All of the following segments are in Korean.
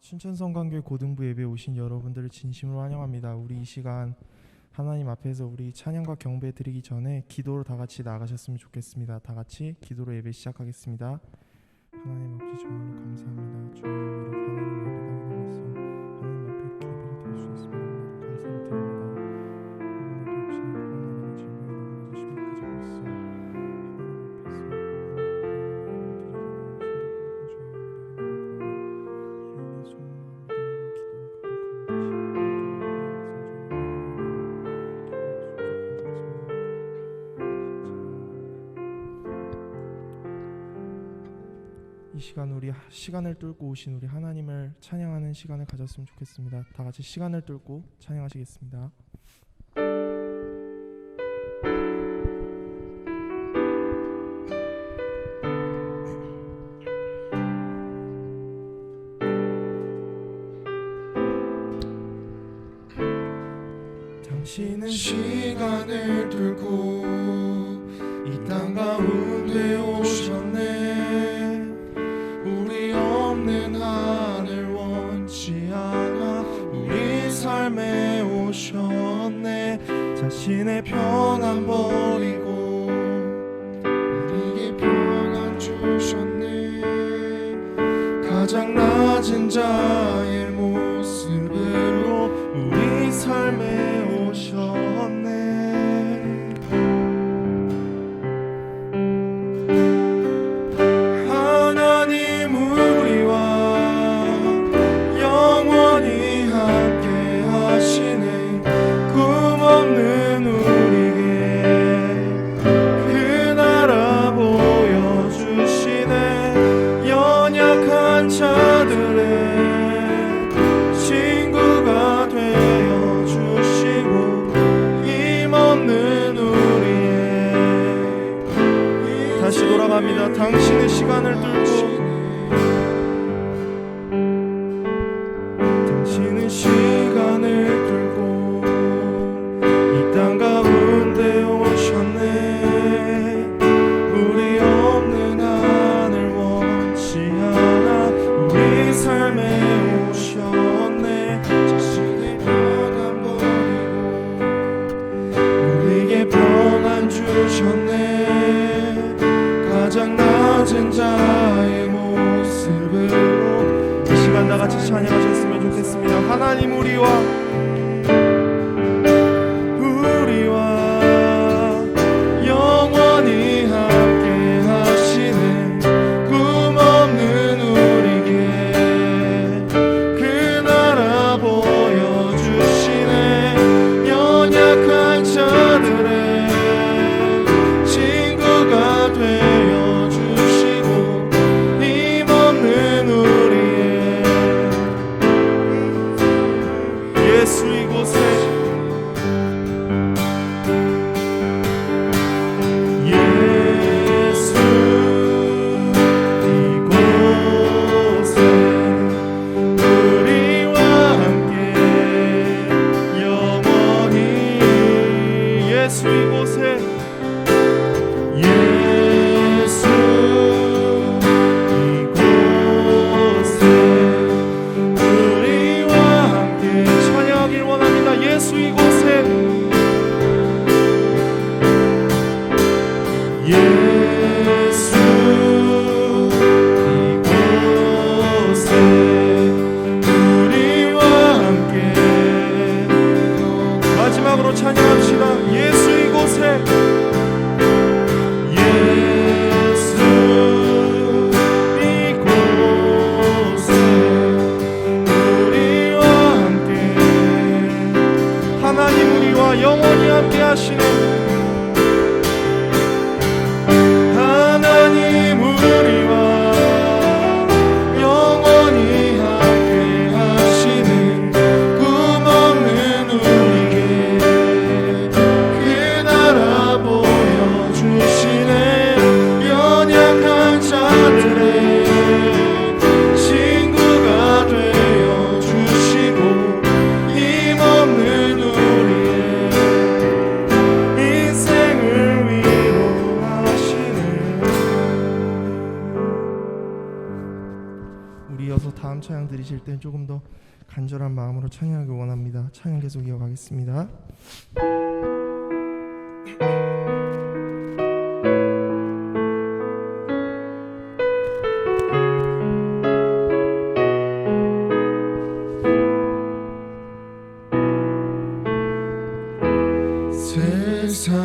춘천성강교회 고등부 예배에 오신 여러분들을 진심으로 환영합니다. 우리 이 시간 하나님 앞에서 우리 찬양과 경배 드리기 전에 기도로 다 같이 나가셨으면 좋겠습니다. 다 같이 기도로 예배 시작하겠습니다. 하나님 아버지 정말로 감사합니다. 주님 이렇게 하나님 예배 나가서 하나님 앞에 이렇게 예배를 드릴 수 있습니다. 감사를 드립니다. 하나님 역시나 코로나라는 질병이 너무나도 심각해지고 있어. 이 시간 우리 시간을 뚫고 오신 우리 하나님을 찬양하는 시간을 가졌으면 좋겠습니다. 다 같이 시간을 뚫고 찬양하시겠습니다. 당신은 시간을 뚫고 이 땅 가운데 오셨네. 우리 없는 하늘 원치 않아 우리 삶에 오셨네. 자신의 평안 버리고 우리에게 평안 주셨네. 가장 낮은 자의 모습으로 우리 삶에 오셨네. 하나님 우리와 영원히 함께 하시네. 꿈없는 우리에게 그 나라 보여주시네. 연약한 자들의 친구가 되어 주시고 힘없는 우리의 다시 돌아갑니다. 당신의 시간을 뚫고 당신은 시간을 뚫고 이 땅 가운데 오셨네. 우리 없는 하늘 원치 않아 우리 삶에 오셨네. 자신의 평안 버리고 우리에게 평안 주셨네. 가장 낮은 자의 모습으로 이 시간 다 같이 찬양하셨으면 좋겠습니다. 하나님 우리와 영원히 함께 하시네. 꿈없는 우리에게 그 나라 보여주시네. 연약한 자들의 친구가 되어 주시고 힘없는 우리의 예수 다음 찬양 드리실 때 조금 더 간절한 마음으로 찬양하기 원합니다. 찬양 계속 이어가겠습니다.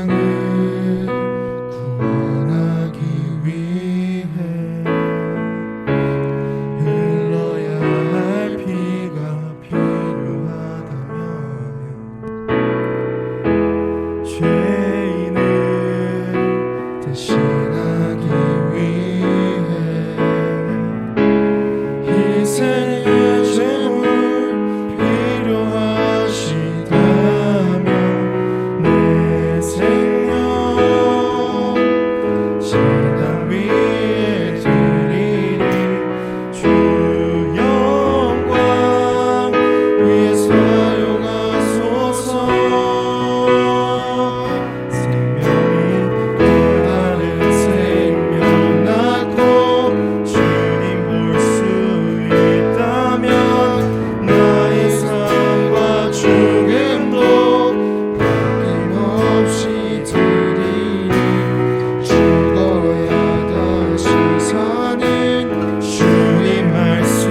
세상을 구원하기 위해 흘러야 할 피가 필요하다면 죄인을 대신하기 위해 희생의 제물 필요하시다면 내 생명 신당 위에 드리리 주 영광 위에 사용하소서 생명이 또 다른 생명 낳고 주님 볼 수 있다면 나의 삶과 죽음도 없이 드리리 죽어야 다시 사는 주님 말씀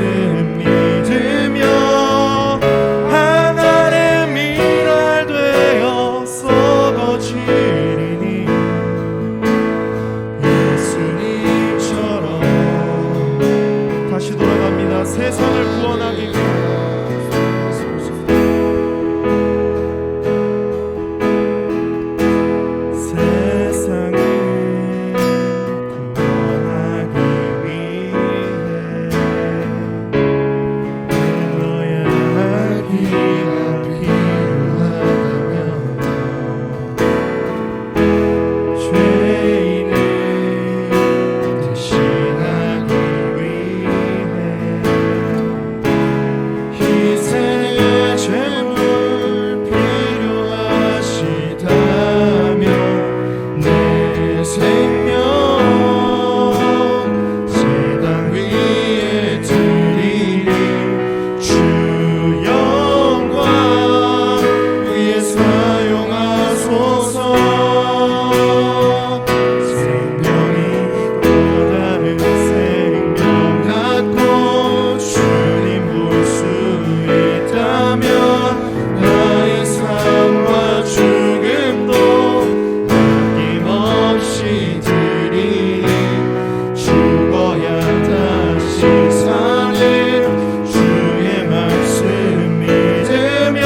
믿으며 하나의 미랄 되어 썩어지리니 예수님처럼 다시 돌아갑니다. 세상을 구원하기 위해 세상을 구원하기 위해 흘러야 할 피가 필요하다면 죄인을 대신하기 위해 희생의 제물 필요하시다면 내 생명 제단 위에 드리리 주 영광 위에 사용하소서 생명이 또 다른 생명 낳고 주님 볼 수 있다면 나의 삶과 죽음도 아낌없이 드리리 죽어야 다시 사는 주의 말씀 믿으며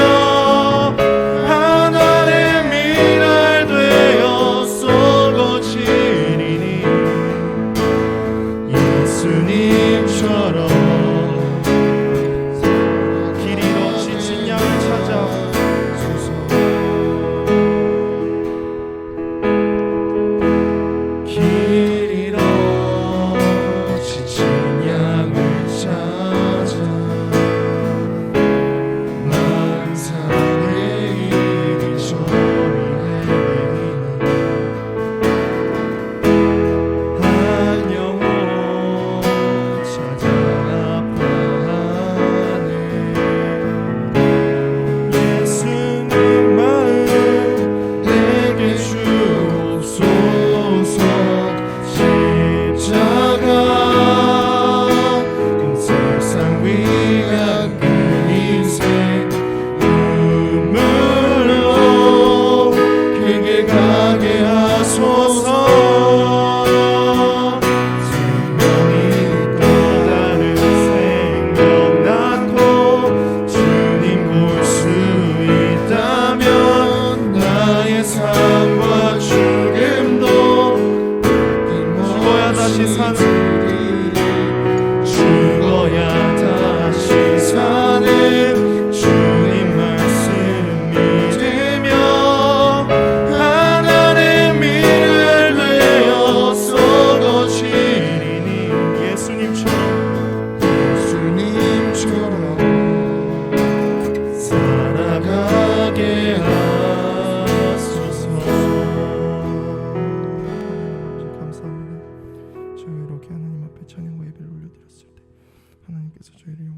하나의 미랄 되어 썩어지리니 예수님처럼 길 잃어 지친 양을 찾아오소서 길 잃어 지친 양을 찾아 만상의 이리저리 헤매이는 한 영혼 찾아 아파하네 예수님 마음 내게 주옵소서 십자가 세상 위가 그 인생 눈물로 길게 가게 하소서 생명이 또 다른 생명 낳고 주님 볼 수 있다면 나의 삶과 죽음도 죽어야 다시 사는 죽어야 다시 사는 주님 말씀 믿으며 하나의 미랄 되어 썩어지리니 예수님처럼 살아가게 하소서. 감사합니다. 저희 이렇게 하나님 앞에 찬양과 예배를 올려드렸을 때 하나님께서 저희를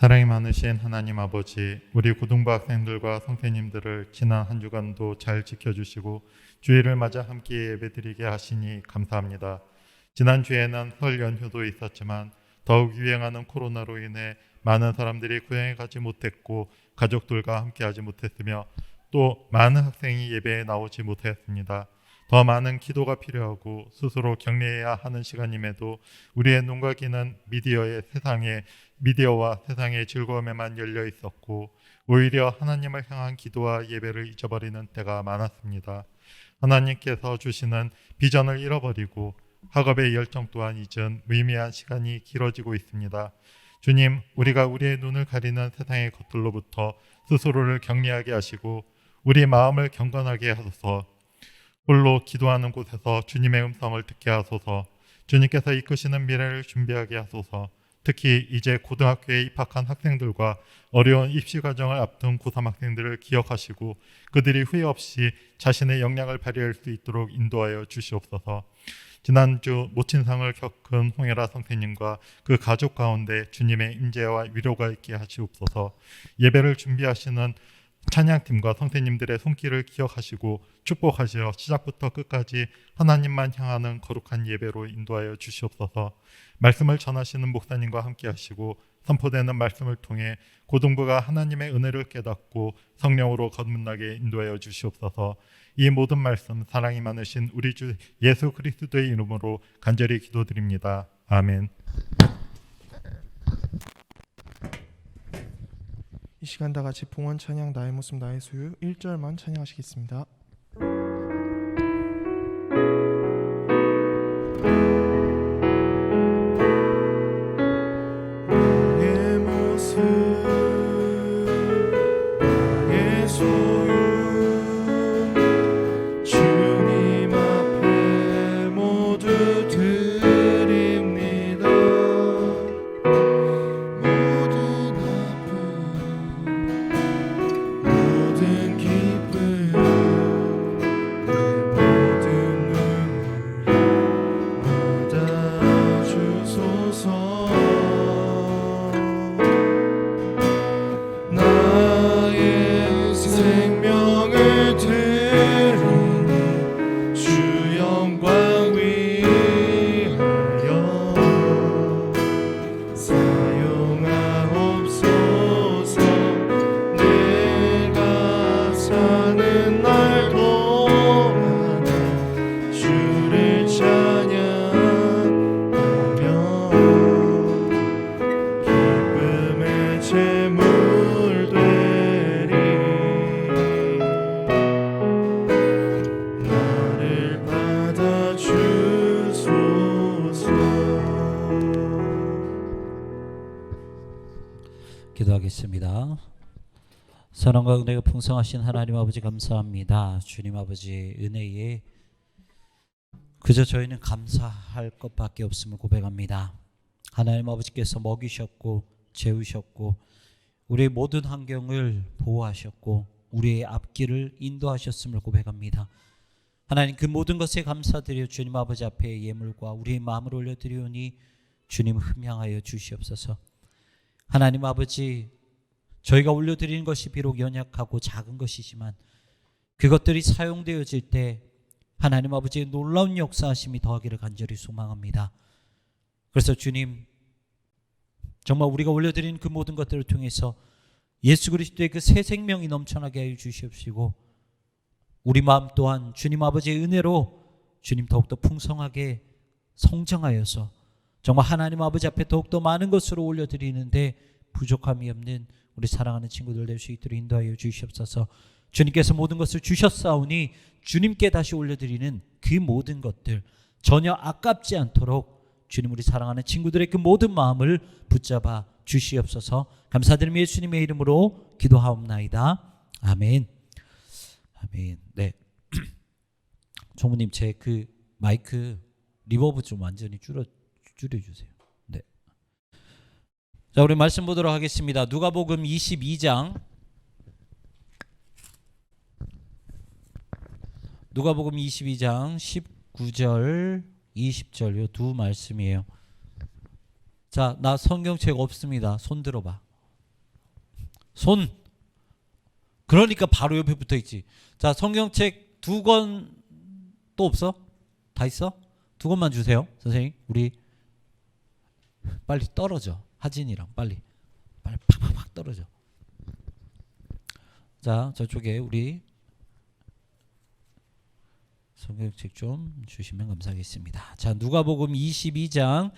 사랑이 많으신 하나님 아버지, 우리 고등부 학생들과 선생님들을 지난 한 주간도 잘 지켜주시고 주일을 맞아 함께 예배드리게 하시니 감사합니다. 지난주에는 설 연휴도 있었지만 더욱 유행하는 코로나로 인해 많은 사람들이 고향에 가지 못했고 가족들과 함께하지 못했으며 또 많은 학생이 예배에 나오지 못했습니다. 더 많은 기도가 필요하고 스스로 격려해야 하는 시간임에도 우리의 눈과 귀는 미디어와 세상의 즐거움에만 열려 있었고 오히려 하나님을 향한 기도와 예배를 잊어버리는 때가 많았습니다. 하나님께서 주시는 비전을 잃어버리고 학업의 열정 또한 잊은 무의미한 시간이 길어지고 있습니다. 주님, 우리가 우리의 눈을 가리는 세상의 것들로부터 스스로를 격리하게 하시고 우리 마음을 경건하게 하소서. 홀로 기도하는 곳에서 주님의 음성을 듣게 하소서. 주님께서 이끄시는 미래를 준비하게 하소서. 특히 이제 고등학교에 입학한 학생들과 어려운 입시 과정을 앞둔 고3 학생들을 기억하시고 그들이 후회 없이 자신의 역량을 발휘할 수 있도록 인도하여 주시옵소서. 지난주 모친상을 겪은 홍혜라 선생님과 그 가족 가운데 주님의 임재와 위로가 있게 하시옵소서. 예배를 준비하시는 찬양팀과 선생님들의 손길을 기억하시고 축복하시어 시작부터 끝까지 하나님만 향하는 거룩한 예배로 인도하여 주시옵소서. 말씀을 전하시는 목사님과 함께 하시고 선포되는 말씀을 통해 고등부가 하나님의 은혜를 깨닫고 성령으로 거듭나게 인도하여 주시옵소서. 이 모든 말씀 사랑이 많으신 우리 주 예수 그리스도의 이름으로 간절히 기도드립니다. 아멘. 이 시간 다 같이 봉헌 찬양 나의 모습 나의 소유 1절만 찬양하시겠습니다. 나의 모습 나의 소유 주님 앞에 모두 드립니다. 모든 아픔 모든 기쁨 내 모든 눈물 받아주소서. 나의 생명을 드리니 주 영광 위하여 사용하옵소서. 내가 사는 날 동안 주를 찬양하며 기쁨의 제물 되리. 나를 받아주소서. 기도하겠습니다. 사랑과 은혜가 풍성하신 하나님 아버지 감사합니다. 주님 아버지 은혜에 그저 저희는 감사할 것밖에 없음을 고백합니다. 하나님 아버지께서 먹이셨고 재우셨고 우리의 모든 환경을 보호하셨고 우리의 앞길을 인도하셨음을 고백합니다. 하나님 그 모든 것에 감사드려 주님 아버지 앞에 예물과 우리의 마음을 올려드리오니 주님 흠양하여 주시옵소서. 하나님 아버지 저희가 올려드리는 것이 비록 연약하고 작은 것이지만 그것들이 사용되어질 때 하나님 아버지의 놀라운 역사하심이 더하기를 간절히 소망합니다. 그래서 주님 정말 우리가 올려드리는 그 모든 것들을 통해서 예수 그리스도의 그 새 생명이 넘쳐나게 하여 주시옵시고 우리 마음 또한 주님 아버지의 은혜로 주님 더욱더 풍성하게 성장하여서 정말 하나님 아버지 앞에 더욱더 많은 것으로 올려드리는데 부족함이 없는 우리 사랑하는 친구들 될 수 있도록 인도하여 주시옵소서. 주님께서 모든 것을 주셨사오니 주님께 다시 올려드리는 그 모든 것들 전혀 아깝지 않도록 주님 우리 사랑하는 친구들의 그 모든 마음을 붙잡아 주시옵소서. 감사드리며 예수님의 이름으로 기도하옵나이다. 아멘. 아멘. 네. 총무님 제 그 마이크 리버브 좀 완전히 줄여주세요. 네. 자 우리 말씀 보도록 하겠습니다. 누가복음 22장 누가복음 22장 19절 20절 요 두 말씀이에요. 자, 나 성경책 없습니다. 손 들어봐. 손. 그러니까 바로 옆에 붙어 있지. 자, 성경책 2권 또 없어? 다 있어? 2권만 주세요. 선생님, 우리 빨리 떨어져. 하진이랑 빨리 팍팍팍 떨어져. 자, 저쪽에 우리 성경책 좀 주시면 감사하겠습니다. 자, 누가복음 22장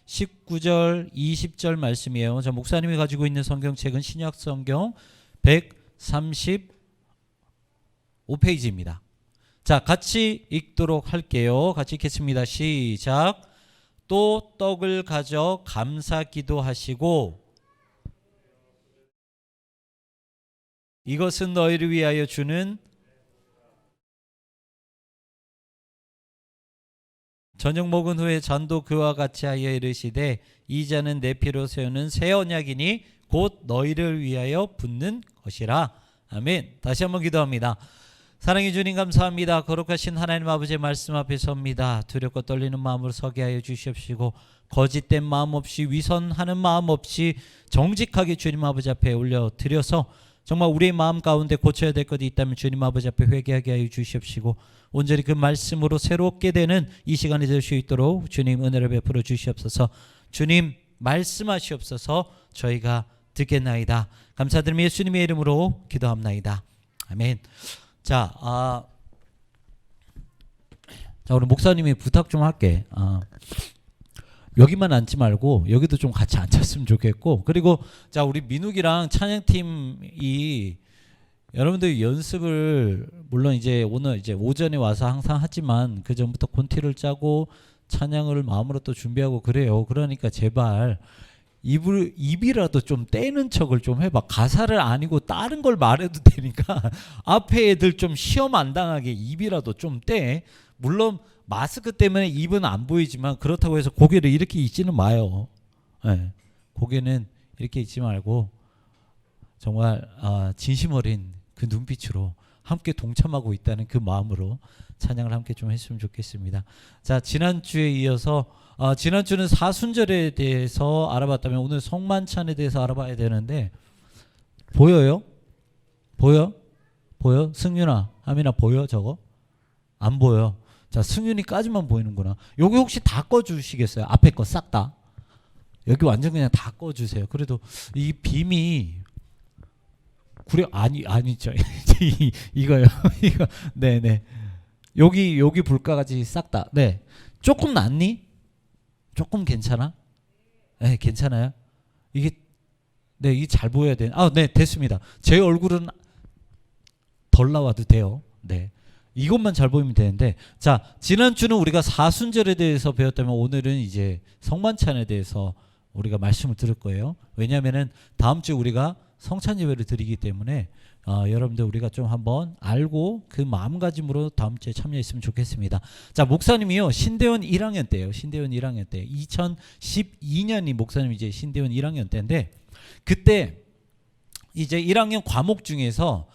19절 20절 말씀이에요. 자, 목사님이 가지고 있는 성경책은 신약 성경 135페이지입니다. 자, 같이 읽도록 할게요. 같이 읽겠습니다. 시작. 또 떡을 가져 감사 기도하시고 이것은 너희를 위하여 주는 저녁 먹은 후에 잔도 그와 같이 하여 이르시되 이 잔은 내 피로 세우는 새 언약이니 곧 너희를 위하여 붓는 것이라. 아멘. 다시 한번 기도합니다. 사랑해 주님 감사합니다. 거룩하신 하나님 아버지의 말씀 앞에 섭니다. 두렵고 떨리는 마음으로 서게 하여 주시옵시고 거짓된 마음 없이 위선하는 마음 없이 정직하게 주님 아버지 앞에 올려드려서 정말 우리의 마음 가운데 고쳐야 될 것이 있다면 주님 아버지 앞에 회개하게 하여 주시옵시고 온전히 그 말씀으로 새롭게 되는 이 시간이 될 수 있도록 주님 은혜를 베풀어 주시옵소서. 주님 말씀하시옵소서. 저희가 듣겠나이다. 감사드리며 예수님의 이름으로 기도합나이다. 아멘. 자, 우리 목사님이 부탁 좀 할게. 여기만 앉지 말고 여기도 좀 같이 앉았으면 좋겠고, 그리고 자, 우리 민욱이랑 찬양팀이 여러분들 연습을 물론 이제 오늘 이제 오전에 와서 항상 하지만 그 전부터 콘티를 짜고 찬양을 마음으로 또 준비하고 그래요. 그러니까 제발 입이라도 좀 떼는 척을 좀 해봐. 가사를 아니고 다른 걸 말해도 되니까 앞에 애들 좀 시험 안 당하게 입이라도 좀 떼. 물론 마스크 때문에 입은 안 보이지만 그렇다고 해서 고개를 이렇게 있지는 마요. 네. 고개는 이렇게 있지 말고 정말 진심 어린 그 눈빛으로 함께 동참하고 있다는 그 마음으로 찬양을 함께 좀 했으면 좋겠습니다. 자, 지난주에 이어서 지난주는 사순절에 대해서 알아봤다면 오늘 성만찬에 대해서 알아봐야 되는데 보여요? 보여? 승윤아, 하민아 보여 저거? 안 보여. 자, 승윤이까지만 보이는구나. 여기 혹시 다 꺼주시겠어요? 앞에 거 싹 다. 여기 완전 그냥 다 꺼주세요. 그래도 이 빔이 구려 아니죠. 이거요. 이거 네네. 여기 불까지 싹 다. 네. 조금 낫니? 조금 괜찮아? 네, 괜찮아요. 이게 잘 보여야 돼. 네, 됐습니다. 제 얼굴은 덜 나와도 돼요. 네. 이것만 잘 보이면 되는데, 자, 지난주는 우리가 사순절에 대해서 배웠다면 오늘은 이제 성만찬에 대해서 우리가 말씀을 들을 거예요. 왜냐하면은 다음 주 우리가 성찬 예배를 드리기 때문에 여러분들 우리가 좀 한번 알고 그 마음가짐으로 다음 주에 참여했으면 좋겠습니다. 자, 목사님이요 신대원 1학년 때예요. 신대원 1학년 때 2012년이 목사님 이제 신대원 1학년 때인데, 그때 이제 1학년 과목 중에서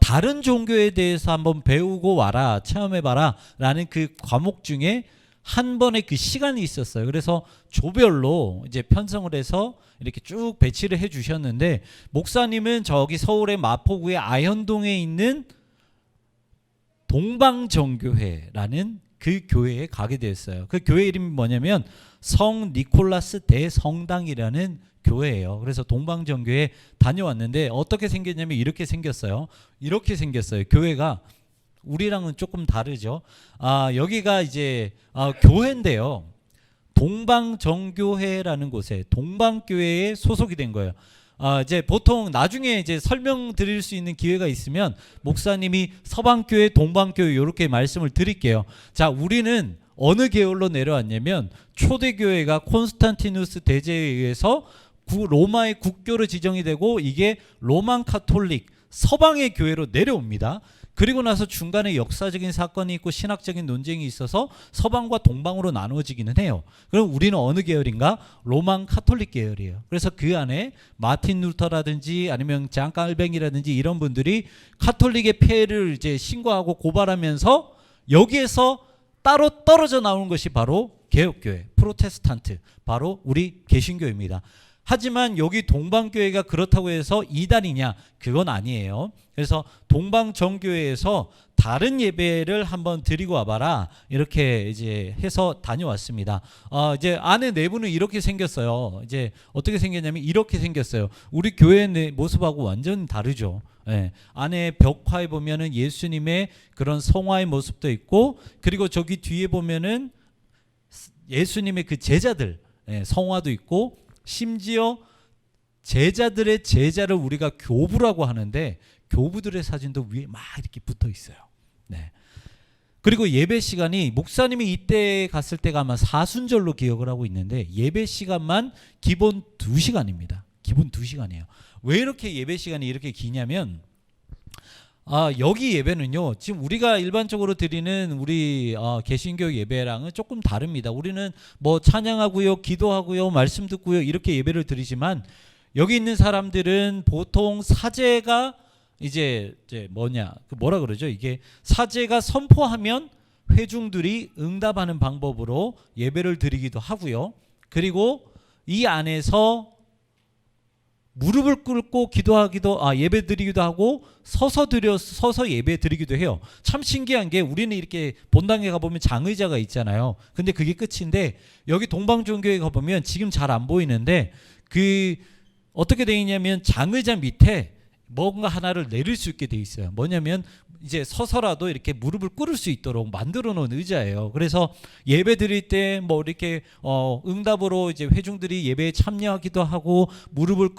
다른 종교에 대해서 한번 배우고 와라, 체험해봐라 라는 그 과목 중에 한 번의 그 시간이 있었어요. 그래서 조별로 이제 편성을 해서 이렇게 쭉 배치를 해 주셨는데, 목사님은 저기 서울의 마포구의 아현동에 있는 동방정교회라는 그 교회에 가게 되었어요. 그 교회 이름이 뭐냐면 성 니콜라스 대성당이라는 교회예요. 그래서 동방정교회 다녀왔는데 어떻게 생겼냐면 이렇게 생겼어요. 이렇게 생겼어요. 교회가 우리랑은 조금 다르죠. 여기가 이제 교회인데요. 동방정교회라는 곳에 동방교회에 소속이 된 거예요. 이제 보통 나중에 이제 설명드릴 수 있는 기회가 있으면 목사님이 서방교회, 동방교회 이렇게 말씀을 드릴게요. 자, 우리는 어느 계열로 내려왔냐면 초대교회가 콘스탄티누스 대제에 의해서 로마의 국교로 지정이 되고 이게 로만 카톨릭 서방의 교회로 내려옵니다. 그리고 나서 중간에 역사적인 사건이 있고 신학적인 논쟁이 있어서 서방과 동방으로 나누어지기는 해요. 그럼 우리는 어느 계열인가? 로만 카톨릭 계열이에요. 그래서 그 안에 마틴 루터라든지 아니면 장 깔뱅이라든지 이런 분들이 카톨릭의 폐해를 이제 신고하고 고발하면서 여기에서 따로 떨어져 나오는 것이 바로 개혁교회, 프로테스탄트, 바로 우리 개신교입니다. 하지만 여기 동방교회가 그렇다고 해서 이단이냐? 그건 아니에요. 그래서 동방정교회에서 다른 예배를 한번 드리고 와봐라 이렇게 이제 해서 다녀왔습니다. 이제 안에 내부는 이렇게 생겼어요. 이제 어떻게 생겼냐면 이렇게 생겼어요. 우리 교회 내 모습하고 완전 다르죠. 예. 안에 벽화에 보면은 예수님의 그런 성화의 모습도 있고, 그리고 저기 뒤에 보면은 예수님의 그 제자들 성화도 있고, 심지어 제자들의 제자를 우리가 교부라고 하는데 교부들의 사진도 위에 막 이렇게 붙어 있어요. 네. 그리고 예배 시간이 목사님이 이때 갔을 때가 아마 사순절로 기억을 하고 있는데 예배 시간만 기본 2시간입니다. 기본 2시간이에요. 왜 이렇게 예배 시간이 이렇게 기냐면 여기 예배는요, 지금 우리가 일반적으로 드리는 우리 개신교 예배랑은 조금 다릅니다. 우리는 뭐 찬양하고요, 기도하고요, 말씀 듣고요 이렇게 예배를 드리지만 여기 있는 사람들은 보통 사제가 이제 뭐라 그러죠? 이게 사제가 선포하면 회중들이 응답하는 방법으로 예배를 드리기도 하고요. 그리고 이 안에서 무릎을 꿇고 예배 드리기도 하고 서서 예배 드리기도 해요. 참 신기한 게 우리는 이렇게 본당에 가보면 장의자가 있잖아요. 근데 그게 끝인데 여기 동방종교에 가보면 지금 잘 안 보이는데 그 어떻게 되어 있냐면 장의자 밑에 뭔가 하나를 내릴 수 있게 돼 있어요. 뭐냐면 이제 서서라도 이렇게 무릎을 꿇을 수 있도록 만들어 놓은 의자예요. 그래서 예배 드릴 때 뭐 이렇게 응답으로 이제 회중들이 예배에 참여하기도 하고 무릎을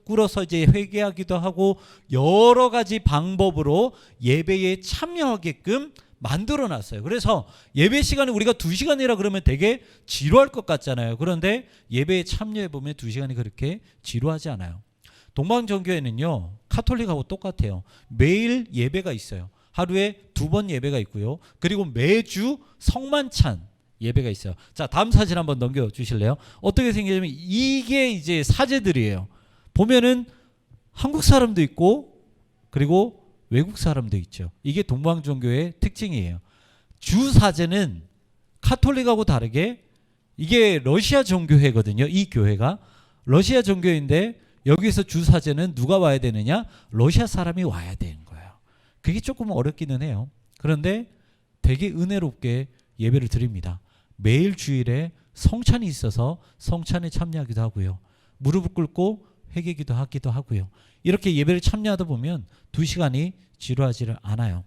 꿇어서 이제 회개하기도 하고 여러 가지 방법으로 예배에 참여하게끔 만들어 놨어요. 그래서 예배 시간이 우리가 2시간이라 그러면 되게 지루할 것 같잖아요. 그런데 예배에 참여해 보면 2시간이 그렇게 지루하지 않아요. 동방정교회는요, 카톨릭하고 똑같아요. 매일 예배가 있어요. 하루에 2번 예배가 있고요. 그리고 매주 성만찬 예배가 있어요. 자, 다음 사진 한번 넘겨 주실래요? 어떻게 생기냐면 이게 이제 사제들이에요. 보면은 한국 사람도 있고 그리고 외국 사람도 있죠. 이게 동방종교의 특징이에요. 주 사제는 카톨릭하고 다르게 이게 러시아 종교회거든요. 이 교회가 러시아 종교인데 여기서 주 사제는 누가 와야 되느냐? 러시아 사람이 와야 되는 거예요. 그게 조금 어렵기는 해요. 그런데 되게 은혜롭게 예배를 드립니다. 매일 주일에 성찬이 있어서 성찬에 참여하기도 하고요. 무릎을 꿇고 회개기도 하기도 하고요. 이렇게 예배를 참여하다 보면 2시간이 지루하지를 않아요.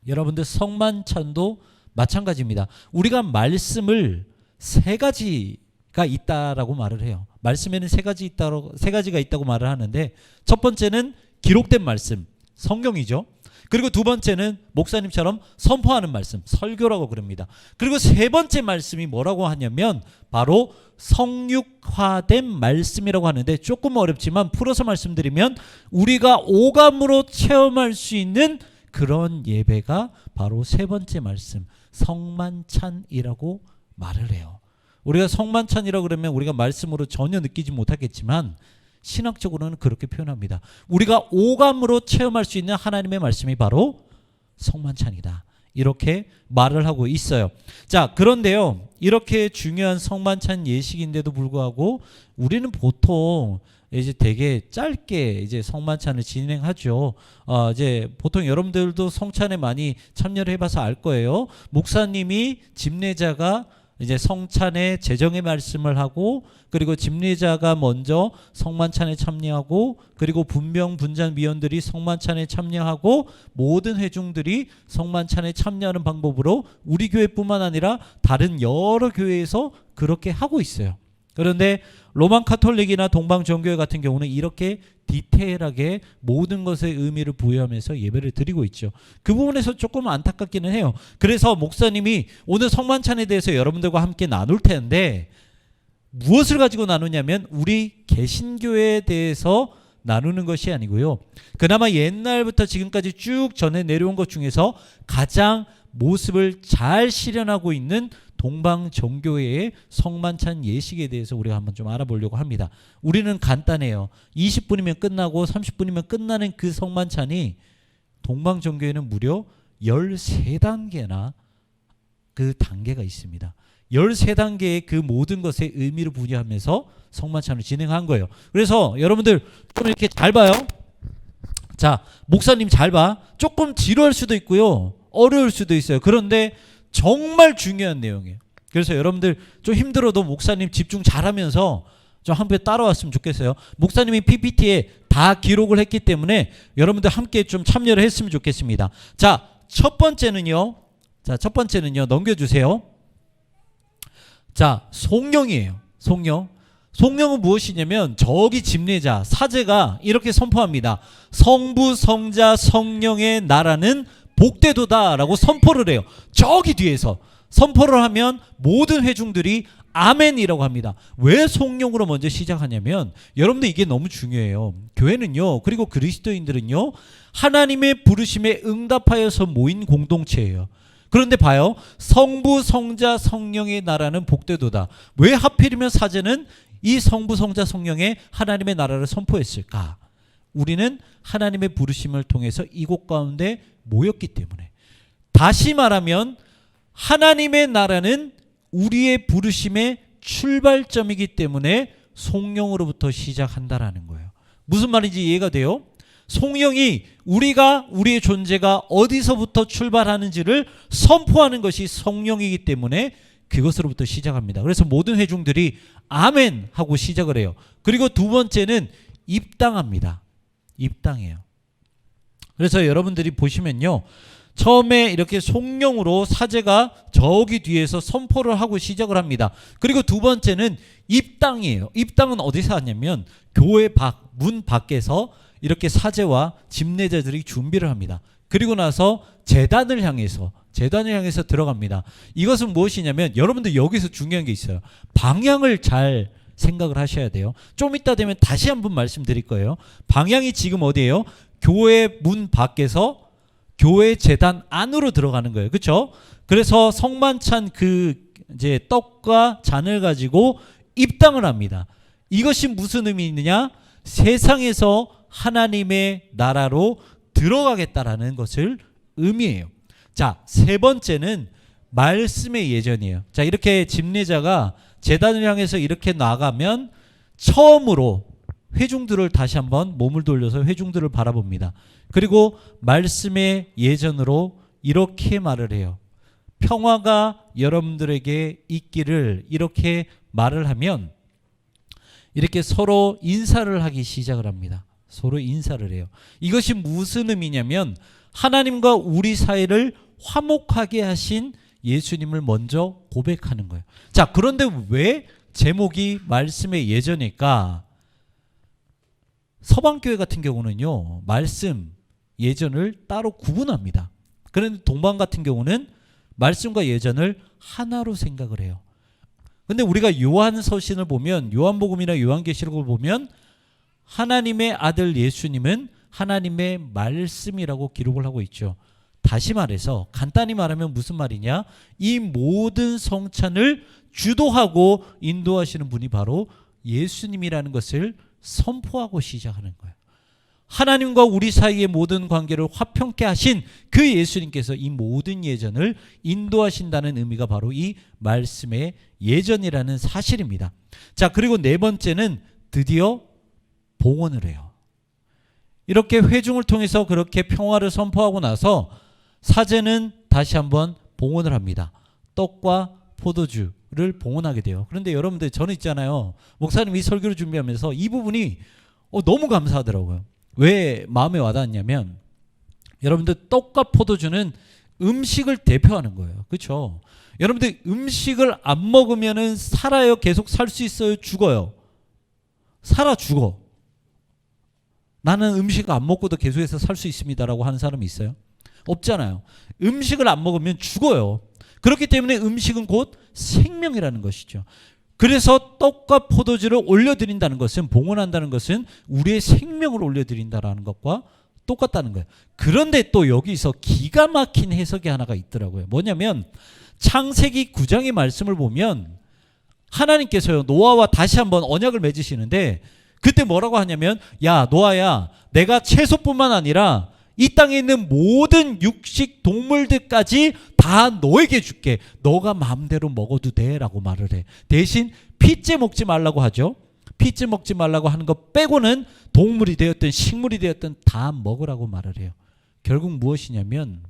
여러분들 성만찬도 마찬가지입니다. 우리가 말씀을 3가지가 있다라고 말을 해요. 말씀에는 3가지가 있다고 말을 하는데 첫 번째는 기록된 말씀, 성경이죠. 그리고 2번째는 목사님처럼 선포하는 말씀, 설교라고 그럽니다. 그리고 3번째 말씀이 뭐라고 하냐면 바로 성육화된 말씀이라고 하는데 조금 어렵지만 풀어서 말씀드리면 우리가 오감으로 체험할 수 있는 그런 예배가 바로 3번째 말씀, 성만찬이라고 말을 해요. 우리가 성만찬이라고 그러면 우리가 말씀으로 전혀 느끼지 못하겠지만 신학적으로는 그렇게 표현합니다. 우리가 오감으로 체험할 수 있는 하나님의 말씀이 바로 성만찬이다. 이렇게 말을 하고 있어요. 자, 그런데요, 이렇게 중요한 성만찬 예식인데도 불구하고 우리는 보통 이제 되게 짧게 이제 성만찬을 진행하죠. 이제 보통 여러분들도 성찬에 많이 참여를 해봐서 알 거예요. 목사님이 집례자가 이제 성찬의 제정의 말씀을 하고 그리고 집례자가 먼저 성만찬에 참여하고 그리고 분명 분잔 위원들이 성만찬에 참여하고 모든 회중들이 성만찬에 참여하는 방법으로 우리 교회뿐만 아니라 다른 여러 교회에서 그렇게 하고 있어요. 그런데 로만 카톨릭이나 동방정교회 같은 경우는 이렇게 디테일하게 모든 것의 의미를 부여하면서 예배를 드리고 있죠. 그 부분에서 조금 안타깝기는 해요. 그래서 목사님이 오늘 성만찬에 대해서 여러분들과 함께 나눌 텐데 무엇을 가지고 나누냐면 우리 개신교회에 대해서 나누는 것이 아니고요. 그나마 옛날부터 지금까지 쭉 전해 내려온 것 중에서 가장 모습을 잘 실현하고 있는 동방정교회의 성만찬 예식에 대해서 우리가 한번 좀 알아보려고 합니다. 우리는 간단해요. 20분이면 끝나고 30분이면 끝나는 그 성만찬이 동방정교회는 무려 13단계나 그 단계가 있습니다. 13단계의 그 모든 것에 의미를 부여하면서 성만찬을 진행한 거예요. 그래서 여러분들 좀 이렇게 잘 봐요. 자, 목사님 잘 봐. 조금 지루할 수도 있고요. 어려울 수도 있어요. 그런데 정말 중요한 내용이에요. 그래서 여러분들 좀 힘들어도 목사님 집중 잘하면서 좀 한번 따라왔으면 좋겠어요. 목사님이 PPT에 다 기록을 했기 때문에 여러분들 함께 좀 참여를 했으면 좋겠습니다. 자, 첫 번째는요. 넘겨주세요. 자, 송영이에요. 송영. 송영은 무엇이냐면 저기 집례자 사제가 이렇게 선포합니다. 성부 성자 성령의 나라는 복되도다라고 선포를 해요. 저기 뒤에서 선포를 하면 모든 회중들이 아멘이라고 합니다. 왜 송영으로 먼저 시작하냐면 여러분들 이게 너무 중요해요. 교회는요, 그리고 그리스도인들은요, 하나님의 부르심에 응답하여서 모인 공동체예요. 그런데 봐요. 성부 성자 성령의 나라는 복되도다. 왜 하필이면 사제는 이 성부 성자 성령의 하나님의 나라를 선포했을까? 우리는 하나님의 부르심을 통해서 이곳 가운데 모였기 때문에. 다시 말하면 하나님의 나라는 우리의 부르심의 출발점이기 때문에 송영으로부터 시작한다라는 거예요. 무슨 말인지 이해가 돼요? 송영이 우리의 존재가 어디서부터 출발하는지를 선포하는 것이 성령이기 때문에 그것으로부터 시작합니다. 그래서 모든 회중들이 아멘 하고 시작을 해요. 그리고 두 번째는 입당합니다. 입당해요. 그래서 여러분들이 보시면요, 처음에 이렇게 송영으로 사제가 저기 뒤에서 선포를 하고 시작을 합니다. 그리고 두 번째는 입당이에요. 입당은 어디서 하냐면 교회 문 밖에서 이렇게 사제와 집례자들이 준비를 합니다. 그리고 나서 제단을 향해서 들어갑니다. 이것은 무엇이냐면 여러분들 여기서 중요한 게 있어요. 방향을 잘 생각을 하셔야 돼요. 좀 이따 되면 다시 한번 말씀드릴 거예요. 방향이 지금 어디예요? 교회 문 밖에서 교회 제단 안으로 들어가는 거예요. 그렇죠? 그래서 성만찬 이제 떡과 잔을 가지고 입당을 합니다. 이것이 무슨 의미 있느냐? 세상에서 하나님의 나라로 들어가겠다라는 것을 의미해요. 자, 세 번째는 말씀의 예전이에요. 자, 이렇게 집례자가 제단을 향해서 이렇게 나가면 처음으로 회중들을 다시 한번 몸을 돌려서 회중들을 바라봅니다. 그리고 말씀의 예전으로 이렇게 말을 해요. 평화가 여러분들에게 있기를, 이렇게 말을 하면 이렇게 서로 인사를 하기 시작을 합니다. 서로 인사를 해요. 이것이 무슨 의미냐면 하나님과 우리 사이를 화목하게 하신 예수님을 먼저 고백하는 거예요. 자, 그런데 왜 제목이 말씀의 예전일까? 서방교회 같은 경우는요, 말씀, 예전을 따로 구분합니다. 그런데 동방 같은 경우는 말씀과 예전을 하나로 생각을 해요. 근데 우리가 요한서신을 보면, 요한복음이나 요한계시록을 보면 하나님의 아들 예수님은 하나님의 말씀이라고 기록을 하고 있죠. 다시 말해서 간단히 말하면 무슨 말이냐? 이 모든 성찬을 주도하고 인도하시는 분이 바로 예수님이라는 것을 선포하고 시작하는 거예요. 하나님과 우리 사이의 모든 관계를 화평케 하신 그 예수님께서 이 모든 예전을 인도하신다는 의미가 바로 이 말씀의 예전이라는 사실입니다. 자, 그리고 네 번째는 드디어 봉헌을 해요. 이렇게 회중을 통해서 그렇게 평화를 선포하고 나서 사제는 다시 한번 봉헌을 합니다. 떡과 포도주를 봉헌하게 돼요. 그런데 여러분들, 저는 있잖아요, 목사님 이 설교를 준비하면서 이 부분이 너무 감사하더라고요. 왜 마음에 와닿았냐면, 여러분들 떡과 포도주는 음식을 대표하는 거예요. 그렇죠? 여러분들 음식을 안 먹으면은 살아요? 계속 살 수 있어요? 죽어요? 살아 죽어. 나는 음식 안 먹고도 계속해서 살 수 있습니다라고 하는 사람이 있어요? 없잖아요. 음식을 안 먹으면 죽어요. 그렇기 때문에 음식은 곧 생명이라는 것이죠. 그래서 떡과 포도주를 올려드린다는 것은, 봉헌한다는 것은 우리의 생명을 올려드린다라는 것과 똑같다는 거예요. 그런데 또 여기서 기가 막힌 해석이 하나가 있더라고요. 뭐냐면 창세기 9장의 말씀을 보면 하나님께서요, 노아와 다시 한번 언약을 맺으시는데 그때 뭐라고 하냐면, 야 노아야, 내가 채소뿐만 아니라 이 땅에 있는 모든 육식 동물들까지 다 너에게 줄게. 너가 마음대로 먹어도 돼 라고 말을 해. 대신 피째 먹지 말라고 하죠. 피째 먹지 말라고 하는 것 빼고는 동물이 되었든 식물이 되었든 다 먹으라고 말을 해요. 결국 무엇이냐면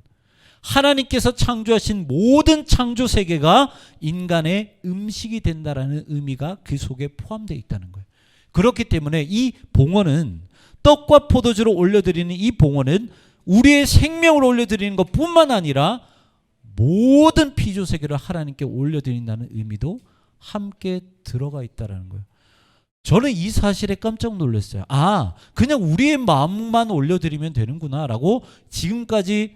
하나님께서 창조하신 모든 창조 세계가 인간의 음식이 된다라는 의미가 그 속에 포함되어 있다는 거예요. 그렇기 때문에 이 봉헌은, 떡과 포도주를 올려드리는 이 봉헌은 우리의 생명을 올려드리는 것뿐만 아니라 모든 피조 세계를 하나님께 올려드린다는 의미도 함께 들어가 있다는 거예요. 저는 이 사실에 깜짝 놀랐어요. 아, 그냥 우리의 마음만 올려드리면 되는구나 라고 지금까지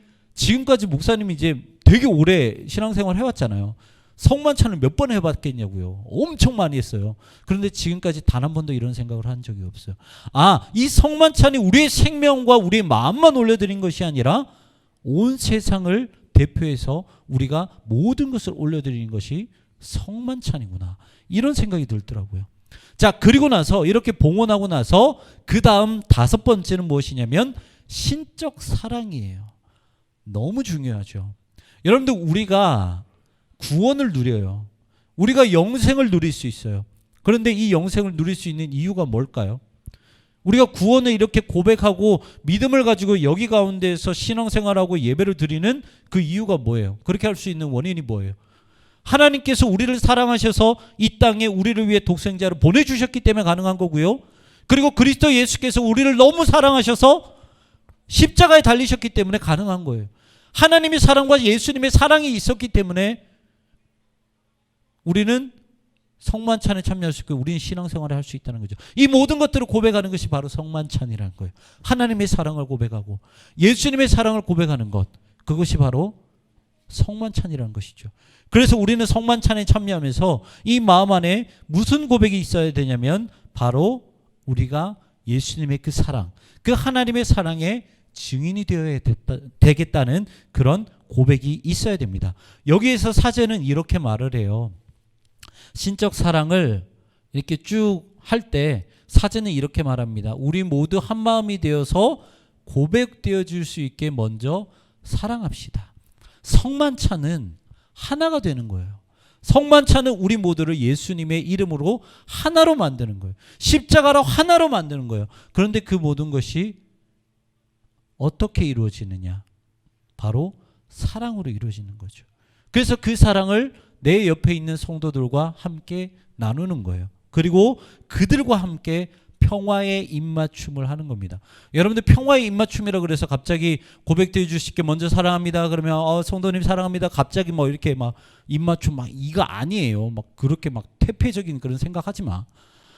목사님이 이제 되게 오래 신앙생활 해왔잖아요. 성만찬을 몇 번 해봤겠냐고요. 엄청 많이 했어요. 그런데 지금까지 단 한 번도 이런 생각을 한 적이 없어요. 아, 이 성만찬이 우리의 생명과 우리의 마음만 올려드린 것이 아니라 온 세상을 대표해서 우리가 모든 것을 올려드리는 것이 성만찬이구나. 이런 생각이 들더라고요. 자, 그리고 나서 이렇게 봉헌하고 나서 그 다음 5번째는 무엇이냐면 신적 사랑이에요. 너무 중요하죠. 여러분들, 우리가 구원을 누려요. 우리가 영생을 누릴 수 있어요. 그런데 이 영생을 누릴 수 있는 이유가 뭘까요? 우리가 구원을 이렇게 고백하고 믿음을 가지고 여기 가운데에서 신앙생활하고 예배를 드리는 그 이유가 뭐예요? 그렇게 할 수 있는 원인이 뭐예요? 하나님께서 우리를 사랑하셔서 이 땅에 우리를 위해 독생자를 보내주셨기 때문에 가능한 거고요. 그리고 그리스도 예수께서 우리를 너무 사랑하셔서 십자가에 달리셨기 때문에 가능한 거예요. 하나님의 사랑과 예수님의 사랑이 있었기 때문에 우리는 성만찬에 참여할 수 있고 우리는 신앙생활을 할 수 있다는 거죠. 이 모든 것들을 고백하는 것이 바로 성만찬이라는 거예요. 하나님의 사랑을 고백하고 예수님의 사랑을 고백하는 것, 그것이 바로 성만찬이라는 것이죠. 그래서 우리는 성만찬에 참여하면서 이 마음 안에 무슨 고백이 있어야 되냐면 바로 우리가 예수님의 그 사랑, 그 하나님의 사랑의 증인이 되어야 되겠다는 그런 고백이 있어야 됩니다. 여기에서 사제는 이렇게 말을 해요. 신적 사랑을 이렇게 쭉 할 때 사제는 이렇게 말합니다. 우리 모두 한 마음이 되어서 고백되어 줄 수 있게 먼저 사랑합시다. 성만찬은 하나가 되는 거예요. 성만찬은 우리 모두를 예수님의 이름으로 하나로 만드는 거예요. 십자가로 하나로 만드는 거예요. 그런데 그 모든 것이 어떻게 이루어지느냐? 바로 사랑으로 이루어지는 거죠. 그래서 그 사랑을 내 옆에 있는 성도들과 함께 나누는 거예요. 그리고 그들과 함께 평화의 입맞춤을 하는 겁니다. 여러분들, 평화의 입맞춤이라 그래서 갑자기 고백되어 주시게 먼저 사랑합니다. 그러면 성도님 사랑합니다. 갑자기 뭐 이렇게 막 입맞춤 막 이거 아니에요. 막 그렇게 막 퇴폐적인 그런 생각하지 마.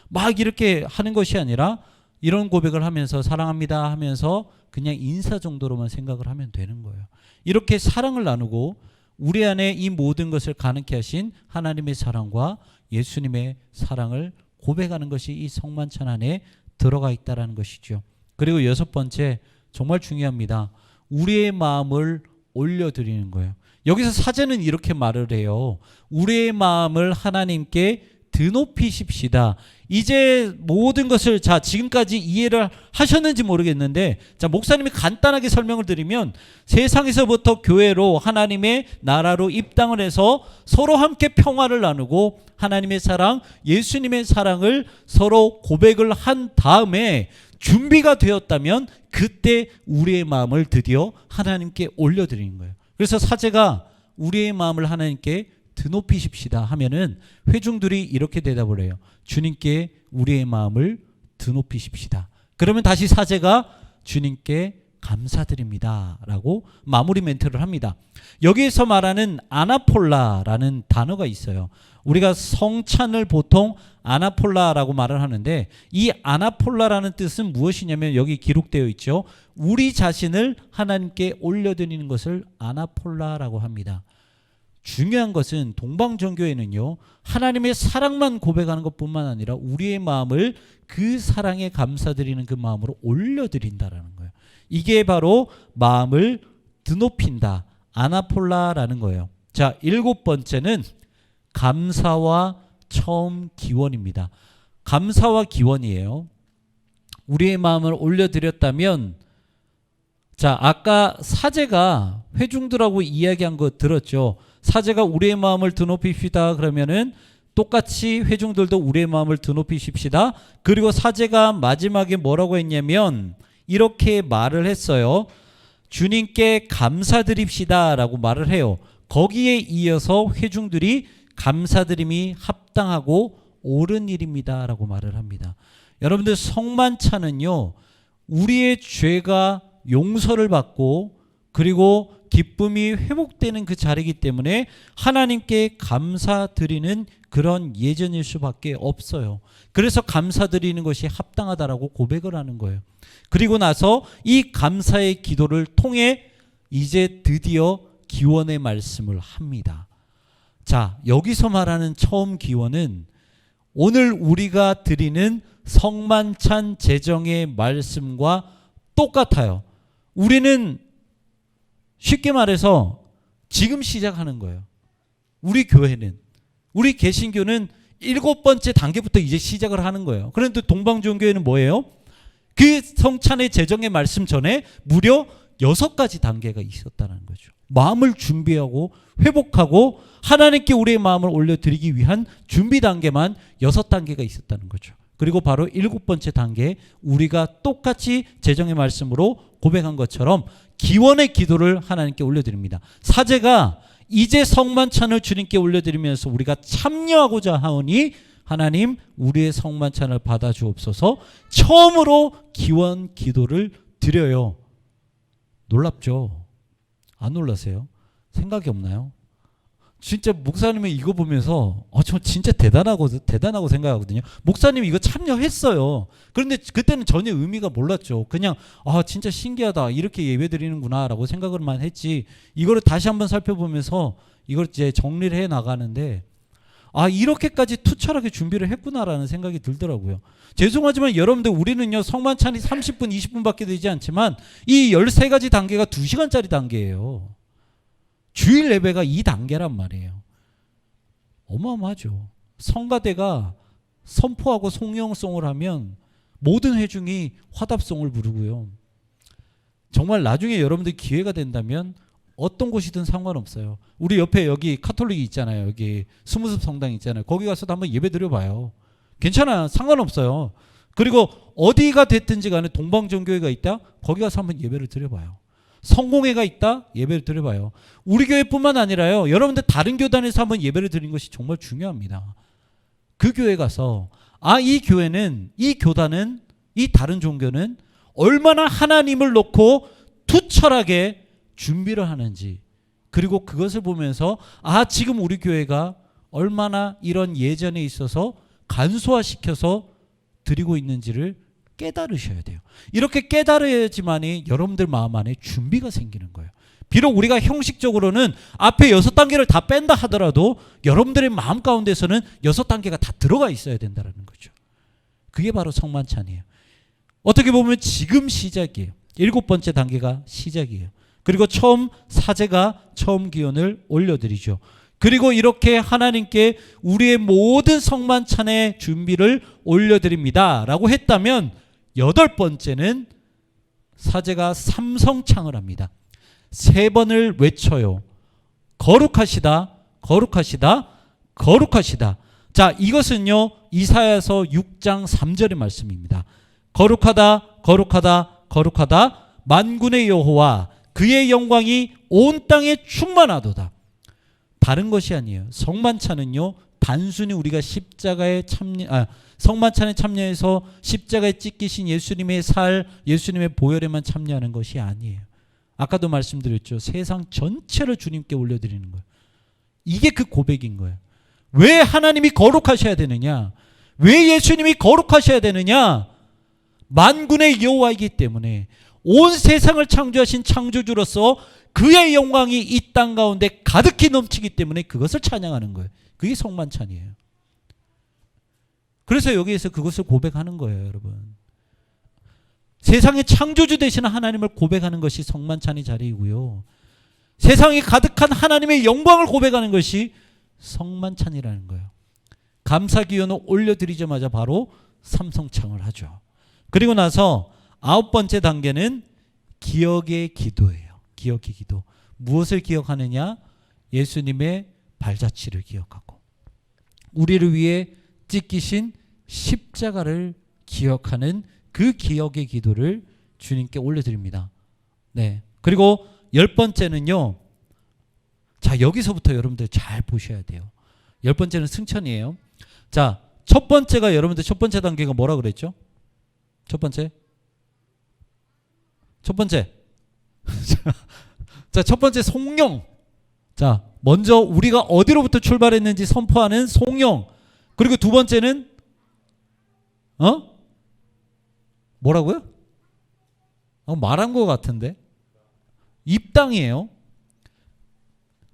막 이렇게 하는 것이 아니라 이런 고백을 하면서 사랑합니다 하면서 그냥 인사 정도로만 생각을 하면 되는 거예요. 이렇게 사랑을 나누고 우리 안에 이 모든 것을 가능케 하신 하나님의 사랑과 예수님의 사랑을 고백하는 것이 이 성만찬 안에 들어가 있다는 것이죠. 그리고 6번째, 정말 중요합니다. 우리의 마음을 올려드리는 거예요. 여기서 사제는 이렇게 말을 해요. 우리의 마음을 하나님께 드높이십시다. 이제 모든 것을 지금까지 이해를 하셨는지 모르겠는데, 목사님이 간단하게 설명을 드리면 세상에서부터 교회로 하나님의 나라로 입당을 해서 서로 함께 평화를 나누고 하나님의 사랑, 예수님의 사랑을 서로 고백을 한 다음에 준비가 되었다면 그때 우리의 마음을 드디어 하나님께 올려드리는 거예요. 그래서 사제가 우리의 마음을 하나님께 드높이십시다 하면은 회중들이 이렇게 대답을 해요. 주님께 우리의 마음을 드높이십시다. 그러면 다시 사제가 주님께 감사드립니다 라고 마무리 멘트를 합니다. 여기에서 말하는 아나폴라라는 단어가 있어요. 우리가 성찬을 보통 아나폴라라고 말을 하는데 이 아나폴라라는 뜻은 무엇이냐면 여기 기록되어 있죠. 우리 자신을 하나님께 올려드리는 것을 아나폴라라고 합니다. 중요한 것은 동방정교회는요, 하나님의 사랑만 고백하는 것뿐만 아니라 우리의 마음을 그 사랑에 감사드리는 그 마음으로 올려드린다라는 거예요. 이게 바로 마음을 드높인다, 아나폴라라는 거예요. 자, 7번째는 감사와 처음 기원입니다. 감사와 기원이에요. 우리의 마음을 올려드렸다면 자, 아까 사제가 회중들하고 이야기한 거 들었죠. 사제가 우리의 마음을 드높이시다 그러면은 똑같이 회중들도 우리의 마음을 드높이십시다. 그리고 사제가 마지막에 뭐라고 했냐면 이렇게 말을 했어요. 주님께 감사드립시다 라고 말을 해요. 거기에 이어서 회중들이 감사드림이 합당하고 옳은 일입니다 라고 말을 합니다. 여러분들, 성만찬은요, 우리의 죄가 용서를 받고 그리고 기쁨이 회복되는 그 자리이기 때문에 하나님께 감사드리는 그런 예전일 수밖에 없어요. 그래서 감사드리는 것이 합당하다라고 고백을 하는 거예요. 그리고 나서 이 감사의 기도를 통해 이제 드디어 기원의 말씀을 합니다. 자, 여기서 말하는 처음 기원은 오늘 우리가 드리는 성만찬 제정의 말씀과 똑같아요. 우리는 쉽게 말해서 지금 시작하는 거예요. 우리 교회는, 우리 개신교는 7번째 단계부터 이제 시작을 하는 거예요. 그런데 동방종교회는 뭐예요? 그 성찬의 제정의 말씀 전에 무려 6가지 단계가 있었다는 거죠. 마음을 준비하고 회복하고 하나님께 우리의 마음을 올려드리기 위한 준비 단계만 6단계가 있었다는 거죠. 그리고 바로 7번째 단계, 우리가 똑같이 제정의 말씀으로 고백한 것처럼 기원의 기도를 하나님께 올려드립니다. 사제가 이제 성만찬을 주님께 올려드리면서 우리가 참여하고자 하오니 하나님 우리의 성만찬을 받아주옵소서. 처음으로 기원 기도를 드려요. 놀랍죠? 안 놀라세요? 생각이 없나요? 진짜 목사님이 이거 보면서 저 진짜 대단하고 생각하거든요. 목사님 이거 참여했어요. 그런데 그때는 전혀 의미가 몰랐죠. 그냥 진짜 신기하다, 이렇게 예배드리는구나 라고 생각을만 했지, 이거를 다시 한번 살펴보면서 이걸 이제 정리를 해 나가는데 이렇게까지 투철하게 준비를 했구나라는 생각이 들더라고요. 죄송하지만 여러분들, 우리는요 성만찬이 30분 20분밖에 되지 않지만 이 13가지 단계가 2시간짜리 단계예요. 주일 예배가 2단계란 말이에요. 어마어마하죠. 성가대가 선포하고 송영송을 하면 모든 회중이 화답송을 부르고요. 정말 나중에 여러분들 기회가 된다면 어떤 곳이든 상관없어요. 우리 옆에 여기 카톨릭이 있잖아요. 여기 스무습 성당 있잖아요. 거기 가서도 한번 예배 드려봐요. 괜찮아요. 상관없어요. 그리고 어디가 됐든지 간에 동방종교회가 있다? 거기 가서 한번 예배를 드려봐요. 성공회가 있다? 예배를 드려봐요. 우리 교회뿐만 아니라요, 여러분들 다른 교단에서 한번 예배를 드리는 것이 정말 중요합니다. 그 교회 가서 이 교회는, 이 교단은, 이 다른 종교는 얼마나 하나님을 놓고 투철하게 준비를 하는지, 그리고 그것을 보면서 지금 우리 교회가 얼마나 이런 예전에 있어서 간소화시켜서 드리고 있는지를 깨달으셔야 돼요. 이렇게 깨달아야지만이 여러분들 마음 안에 준비가 생기는 거예요. 비록 우리가 형식적으로는 앞에 6단계를 다 뺀다 하더라도 여러분들의 마음 가운데서는 6단계가 다 들어가 있어야 된다는 거죠. 그게 바로 성만찬이에요. 어떻게 보면 지금 시작이에요. 7번째 단계가 시작이에요. 그리고 사제가 처음 기원을 올려드리죠. 그리고 이렇게 하나님께 우리의 모든 성만찬의 준비를 올려드립니다 라고 했다면, 8번째는 사제가 삼성창을 합니다. 3번을 외쳐요. 거룩하시다, 거룩하시다, 거룩하시다. 자, 이것은요 이사야서 6장 3절의 말씀입니다. 거룩하다, 거룩하다, 거룩하다, 만군의 여호와 그의 영광이 온 땅에 충만하도다. 다른 것이 아니에요. 성만찬은요 단순히 우리가 성만찬에 참여해서 십자가에 찢기신 예수님의 예수님의 보혈에만 참여하는 것이 아니에요. 아까도 말씀드렸죠. 세상 전체를 주님께 올려드리는 거예요. 이게 그 고백인 거예요. 왜 하나님이 거룩하셔야 되느냐? 왜 예수님이 거룩하셔야 되느냐? 만군의 여호와이기 때문에, 온 세상을 창조하신 창조주로서 그의 영광이 이 땅 가운데 가득히 넘치기 때문에 그것을 찬양하는 거예요. 그게 성만찬이에요. 그래서 여기에서 그것을 고백하는 거예요, 여러분. 세상의 창조주 되시는 하나님을 고백하는 것이 성만찬의 자리이고요. 세상에 가득한 하나님의 영광을 고백하는 것이 성만찬이라는 거예요. 감사기원을 올려드리자마자 바로 삼성창을 하죠. 그리고 나서 9번째 단계는 기억의 기도예요. 기억의 기도. 무엇을 기억하느냐? 예수님의 발자취를 기억하고 우리를 위해 찢기신 십자가를 기억하는 그 기억의 기도를 주님께 올려드립니다. 네. 그리고 10번째는요. 자, 여기서부터 여러분들 잘 보셔야 돼요. 10번째는 승천이에요. 자, 첫 번째가 여러분들 첫 번째 단계가 뭐라 그랬죠? 첫 번째. 자, 첫 번째 성령. 자, 먼저 우리가 어디로부터 출발했는지 선포하는 성령. 그리고 두 번째는 뭐라고요? 말한 것 같은데. 입당이에요.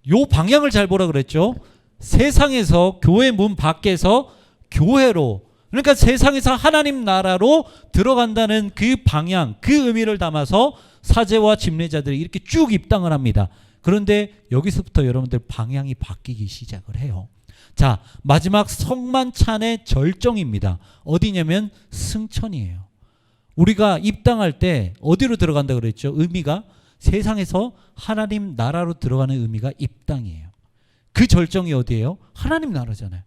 요 방향을 잘 보라 그랬죠. 세상에서 교회 문 밖에서 교회로, 그러니까 세상에서 하나님 나라로 들어간다는 그 방향, 그 의미를 담아서 사제와 집례자들이 이렇게 쭉 입당을 합니다. 그런데 여기서부터 여러분들 방향이 바뀌기 시작을 해요. 자, 마지막 성만찬의 절정입니다. 어디냐면 승천이에요. 우리가 입당할 때 어디로 들어간다 그랬죠? 의미가 세상에서 하나님 나라로 들어가는 의미가 입당이에요. 그 절정이 어디예요? 하나님 나라잖아요.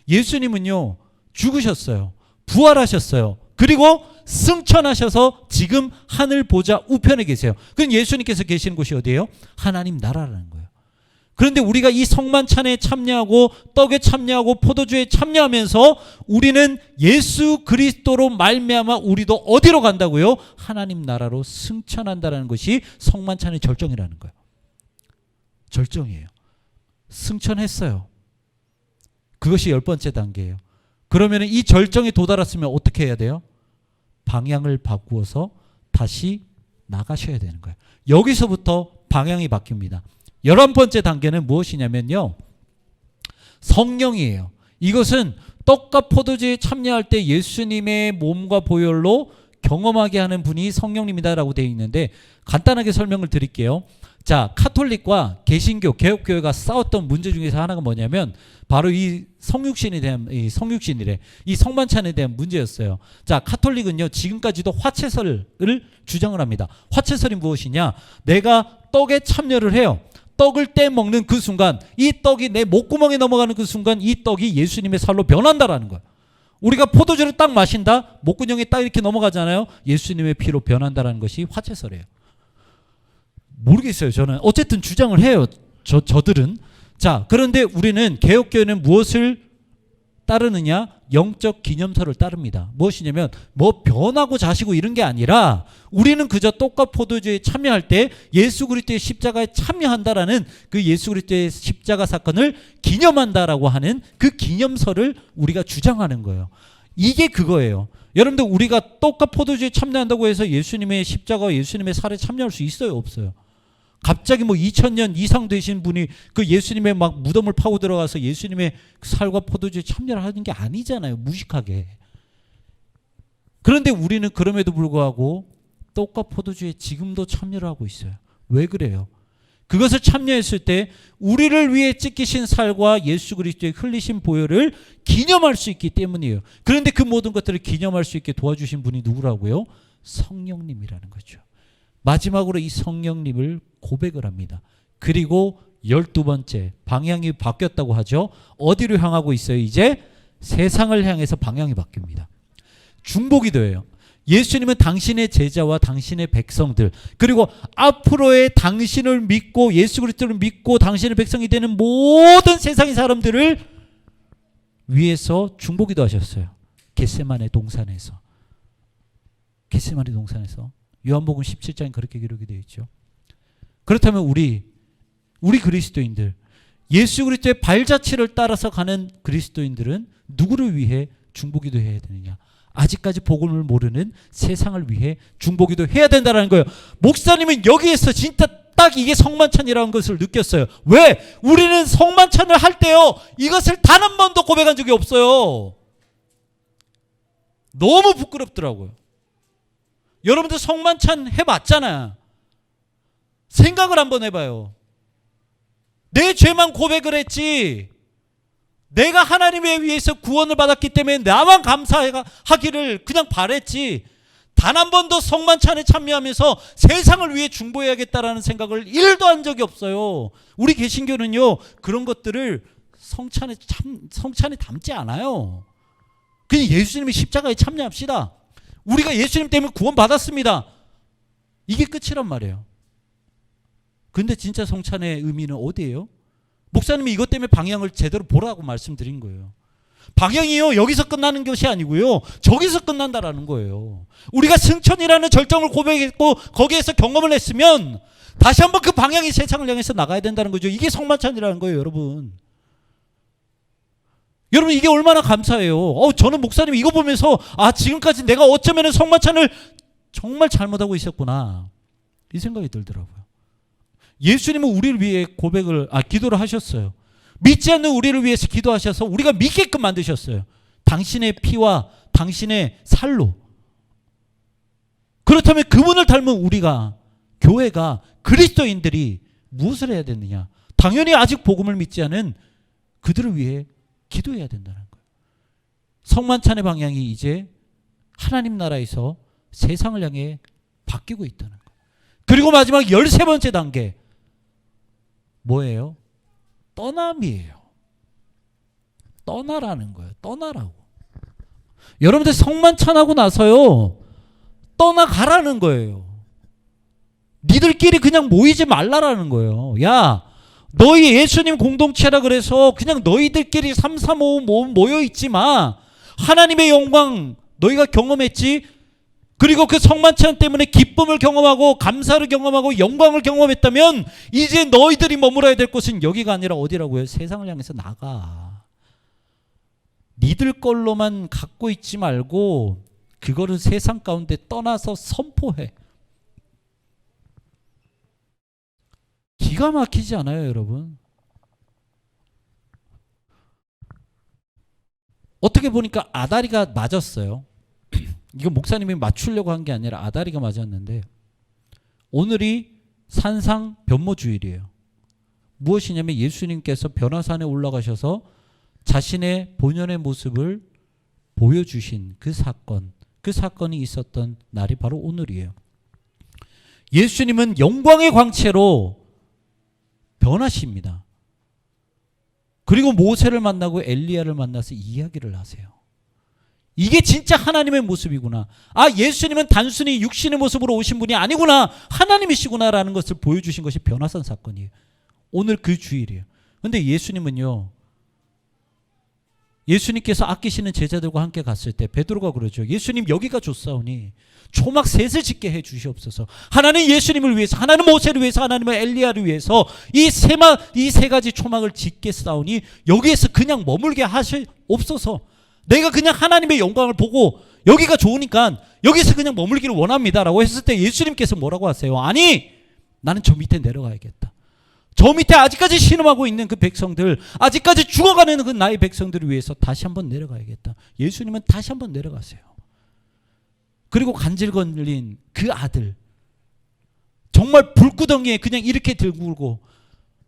예수님은요, 죽으셨어요. 부활하셨어요. 그리고 승천하셔서 지금 하늘 보좌 우편에 계세요. 그럼 예수님께서 계시는 곳이 어디예요? 하나님 나라라는 거예요. 그런데 우리가 이 성만찬에 참여하고 떡에 참여하고 포도주에 참여하면서 우리는 예수 그리스도로 말미암아 우리도 어디로 간다고요? 하나님 나라로 승천한다는 것이 성만찬의 절정이라는 거예요. 절정이에요. 승천했어요. 그것이 10번째 단계예요. 그러면 이 절정에 도달했으면 어떻게 해야 돼요? 방향을 바꾸어서 다시 나가셔야 되는 거예요. 여기서부터 방향이 바뀝니다. 11번째 단계는 무엇이냐면요, 성령이에요. 이것은 떡과 포도주에 참여할 때 예수님의 몸과 보혈로 경험하게 하는 분이 성령님이다라고 되어 있는데 간단하게 설명을 드릴게요. 자, 카톨릭과 개신교, 개혁교회가 싸웠던 문제 중에서 하나가 뭐냐면 바로 이 성육신에 대한 이 성만찬에 대한 문제였어요. 자, 카톨릭은요 지금까지도 화채설을 주장을 합니다. 화채설이 무엇이냐? 내가 떡에 참여를 해요. 떡을 떼먹는 그 순간 이 떡이 내 목구멍에 넘어가는 그 순간 이 떡이 예수님의 살로 변한다라는 거예요. 우리가 포도주를 딱 마신다, 목구멍에 딱 이렇게 넘어가잖아요. 예수님의 피로 변한다라는 것이 화채설이에요. 모르겠어요. 저는 어쨌든 주장을 해요. 저들은. 자, 그런데 우리는 개혁교회는 무엇을 따르느냐? 영적 기념서를 따릅니다. 무엇이냐면 뭐 변하고 자시고 이런 게 아니라 우리는 그저 떡과 포도주에 참여할 때 예수 그리스도의 십자가에 참여한다라는 그 예수 그리스도의 십자가 사건을 기념한다라고 하는 그 기념서를 우리가 주장하는 거예요. 이게 그거예요. 여러분들, 우리가 떡과 포도주에 참여한다고 해서 예수님의 십자가와 예수님의 살에 참여할 수 있어요? 없어요? 갑자기 뭐 2000년 이상 되신 분이 그 예수님의 막 무덤을 파고 들어가서 예수님의 살과 포도주에 참여를 하는 게 아니잖아요. 무식하게. 그런데 우리는 그럼에도 불구하고 떡과 포도주에 지금도 참여를 하고 있어요. 왜 그래요? 그것을 참여했을 때 우리를 위해 찢기신 살과 예수 그리스도의 흘리신 보혈을 기념할 수 있기 때문이에요. 그런데 그 모든 것들을 기념할 수 있게 도와주신 분이 누구라고요? 성령님이라는 거죠. 마지막으로 이 성령님을 고백을 합니다. 그리고 12번째, 방향이 바뀌었다고 하죠. 어디로 향하고 있어요? 이제 세상을 향해서 방향이 바뀝니다. 중보기도예요. 예수님은 당신의 제자와 당신의 백성들, 그리고 앞으로의 당신을 믿고 예수 그리스도를 믿고 당신의 백성이 되는 모든 세상의 사람들을 위해서 중보기도 하셨어요. 겟세마네 동산에서. 요한복음 17장에 그렇게 기록이 되어 있죠. 그렇다면 우리 그리스도인들, 예수 그리스도의 발자취를 따라서 가는 그리스도인들은 누구를 위해 중보기도 해야 되느냐? 아직까지 복음을 모르는 세상을 위해 중보기도 해야 된다는 거예요. 목사님은 여기에서 진짜 딱 이게 성만찬이라는 것을 느꼈어요. 왜? 우리는 성만찬을 할 때요, 이것을 단 한 번도 고백한 적이 없어요. 너무 부끄럽더라고요. 여러분들 성만찬 해봤잖아. 생각을 한번 해봐요. 내 죄만 고백을 했지, 내가 하나님에 의해서 구원을 받았기 때문에 나만 감사하기를 그냥 바랬지, 단 한 번도 성만찬에 참여하면서 세상을 위해 중보해야겠다라는 생각을 1도 한 적이 없어요. 우리 개신교는요, 그런 것들을 성찬에 담지 않아요. 그냥 예수님의 십자가에 참여합시다. 우리가 예수님 때문에 구원 받았습니다. 이게 끝이란 말이에요. 근데 진짜 성찬의 의미는 어디예요? 목사님이 이것 때문에 방향을 제대로 보라고 말씀드린 거예요. 방향이요, 여기서 끝나는 것이 아니고요, 저기서 끝난다라는 거예요. 우리가 승천이라는 절정을 고백했고 거기에서 경험을 했으면 다시 한번 그 방향이 세상을 향해서 나가야 된다는 거죠. 이게 성만찬이라는 거예요, 여러분. 여러분, 이게 얼마나 감사해요. 저는 목사님 이거 보면서 지금까지 내가 어쩌면 성만찬을 정말 잘못하고 있었구나, 이 생각이 들더라고요. 예수님은 우리를 위해 기도를 하셨어요. 믿지 않는 우리를 위해서 기도하셔서 우리가 믿게끔 만드셨어요. 당신의 피와 당신의 살로. 그렇다면 그분을 닮은 우리가, 교회가, 그리스도인들이 무엇을 해야 되느냐? 당연히 아직 복음을 믿지 않은 그들을 위해 기도해야 된다는 거예요. 성만찬의 방향이 이제 하나님 나라에서 세상을 향해 바뀌고 있다는 거예요. 그리고 마지막 13번째 단계 뭐예요? 떠남이에요. 떠나라는 거예요. 떠나라고. 여러분들 성만찬하고 나서요, 떠나가라는 거예요. 니들끼리 그냥 모이지 말라라는 거예요. 야, 너희 예수님 공동체라 그래서 그냥 너희들끼리 335 모여있지 마. 하나님의 영광 너희가 경험했지. 그리고 그 성만찬 때문에 기쁨을 경험하고 감사를 경험하고 영광을 경험했다면 이제 너희들이 머물어야 될 곳은 여기가 아니라 어디라고요? 세상을 향해서 나가. 니들 걸로만 갖고 있지 말고 그거를 세상 가운데 떠나서 선포해. 기가 막히지 않아요, 여러분? 어떻게 보니까 아다리가 맞았어요. 이거 목사님이 맞추려고 한 게 아니라 아다리가 맞았는데, 오늘이 산상 변모주일이에요. 무엇이냐면 예수님께서 변화산에 올라가셔서 자신의 본연의 모습을 보여주신 그 사건이 있었던 날이 바로 오늘이에요. 예수님은 영광의 광채로 변하십니다. 그리고 모세를 만나고 엘리야를 만나서 이야기를 하세요. 이게 진짜 하나님의 모습이구나. 예수님은 단순히 육신의 모습으로 오신 분이 아니구나, 하나님이시구나라는 것을 보여주신 것이 변화산 사건이에요. 오늘 그 주일이에요. 근데 예수님은요, 예수님께서 아끼시는 제자들과 함께 갔을 때 베드로가 그러죠. 예수님, 여기가 좋사오니 초막 셋을 짓게 해 주시옵소서. 하나는 예수님을 위해서, 하나는 모세를 위해서, 하나님은 엘리야를 위해서 이 세 가지 초막을 짓겠사오니 여기에서 그냥 머물게 하시옵소서. 내가 그냥 하나님의 영광을 보고 여기가 좋으니까 여기서 그냥 머물기를 원합니다라고 했을 때 예수님께서 뭐라고 하세요? 아니, 나는 저 밑에 내려가야겠다. 저 밑에 아직까지 신음하고 있는 그 백성들, 아직까지 죽어가는 그 나의 백성들을 위해서 다시 한번 내려가야겠다. 예수님은 다시 한번 내려가세요. 그리고 간질거린 그 아들, 정말 불구덩이에 그냥 이렇게 들고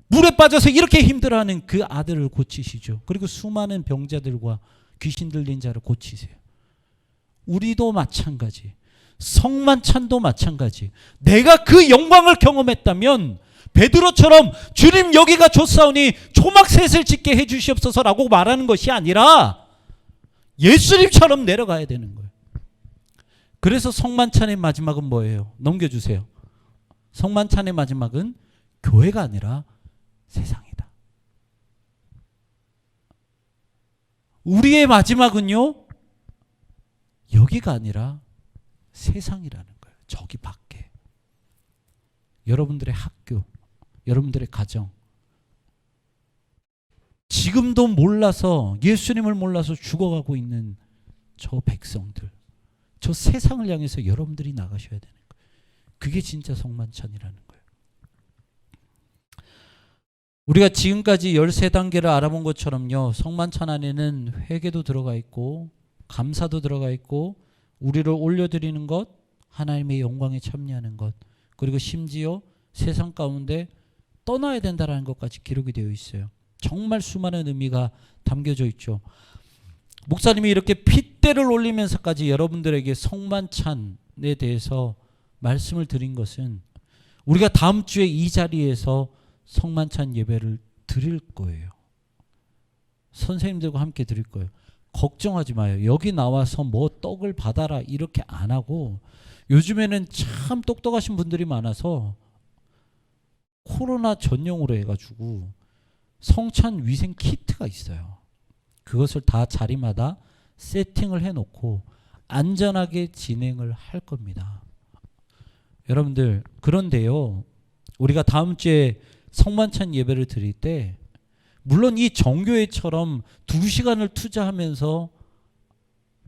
물에 빠져서 이렇게 힘들어하는 그 아들을 고치시죠. 그리고 수많은 병자들과 귀신 들린 자를 고치세요. 우리도 마찬가지, 성만찬도 마찬가지. 내가 그 영광을 경험했다면 베드로처럼 주님 여기가 좋사오니 초막 셋을 짓게 해주시옵소서라고 말하는 것이 아니라 예수님처럼 내려가야 되는 거예요. 그래서 성만찬의 마지막은 뭐예요? 넘겨주세요. 성만찬의 마지막은 교회가 아니라 세상이다. 우리의 마지막은요, 여기가 아니라 세상이라는 거예요. 저기 밖에. 여러분들의 학교, 여러분들의 가정, 지금도 몰라서, 예수님을 몰라서 죽어가고 있는 저 백성들, 저 세상을 향해서 여러분들이 나가셔야 되는 거예요. 그게 진짜 성만찬이라는 거예요. 우리가 지금까지 13단계를 알아본 것처럼요, 성만찬 안에는 회개도 들어가 있고 감사도 들어가 있고 우리를 올려드리는 것, 하나님의 영광에 참여하는 것, 그리고 심지어 세상 가운데 떠나야 된다는 것까지 기록이 되어 있어요. 정말 수많은 의미가 담겨져 있죠. 목사님이 이렇게 핏대를 올리면서까지 여러분들에게 성만찬, 대해서 말씀을 드린 것은 우리가 다음 주에 이 자리에서 성만찬 예배를 드릴 거예요. 선생님들과 함께 드릴 거예요. 걱정하지 마요. 여기 나와서 뭐 떡을 받아라 이렇게 안 하고, 요즘에는 참 똑똑하신 분들이 많아서 코로나 전용으로 해가지고 성찬 위생 키트가 있어요. 그것을 다 자리마다 세팅을 해놓고 안전하게 진행을 할 겁니다. 여러분들, 그런데요, 우리가 다음 주에 성만찬 예배를 드릴 때 물론 이 정교회처럼 2시간을 투자하면서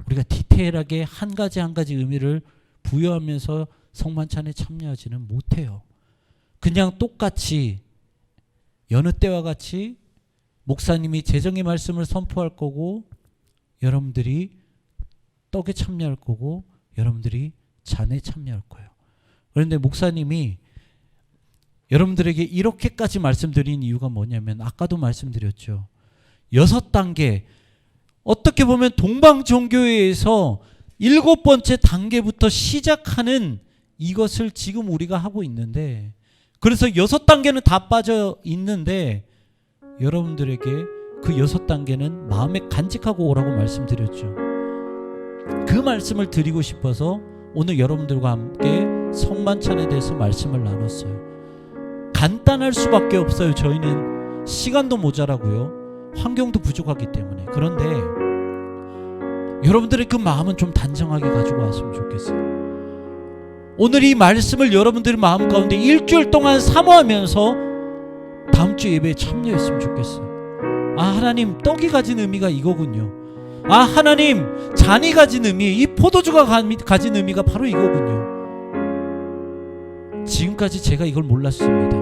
우리가 디테일하게 한 가지 한 가지 의미를 부여하면서 성만찬에 참여하지는 못해요. 그냥 똑같이 여느 때와 같이 목사님이 재정의 말씀을 선포할 거고, 여러분들이 떡에 참여할 거고, 여러분들이 잔에 참여할 거예요. 그런데 목사님이 여러분들에게 이렇게까지 말씀드린 이유가 뭐냐면, 아까도 말씀드렸죠. 6단계, 어떻게 보면 동방정교회에서 7번째 단계부터 시작하는 이것을 지금 우리가 하고 있는데, 그래서 6단계는 다 빠져 있는데 여러분들에게 그 6단계는 마음에 간직하고 오라고 말씀드렸죠. 그 말씀을 드리고 싶어서 오늘 여러분들과 함께 성만찬에 대해서 말씀을 나눴어요. 간단할 수밖에 없어요. 저희는 시간도 모자라고요, 환경도 부족하기 때문에. 그런데 여러분들의 그 마음은 좀 단정하게 가지고 왔으면 좋겠어요. 오늘 이 말씀을 여러분들의 마음 가운데 일주일 동안 사모하면서 다음 주 예배에 참여했으면 좋겠어요. 아, 하나님, 떡이 가진 의미가 이거군요. 아, 하나님, 잔이 가진 의미, 이 포도주가 가진 의미가 바로 이거군요. 지금까지 제가 이걸 몰랐습니다.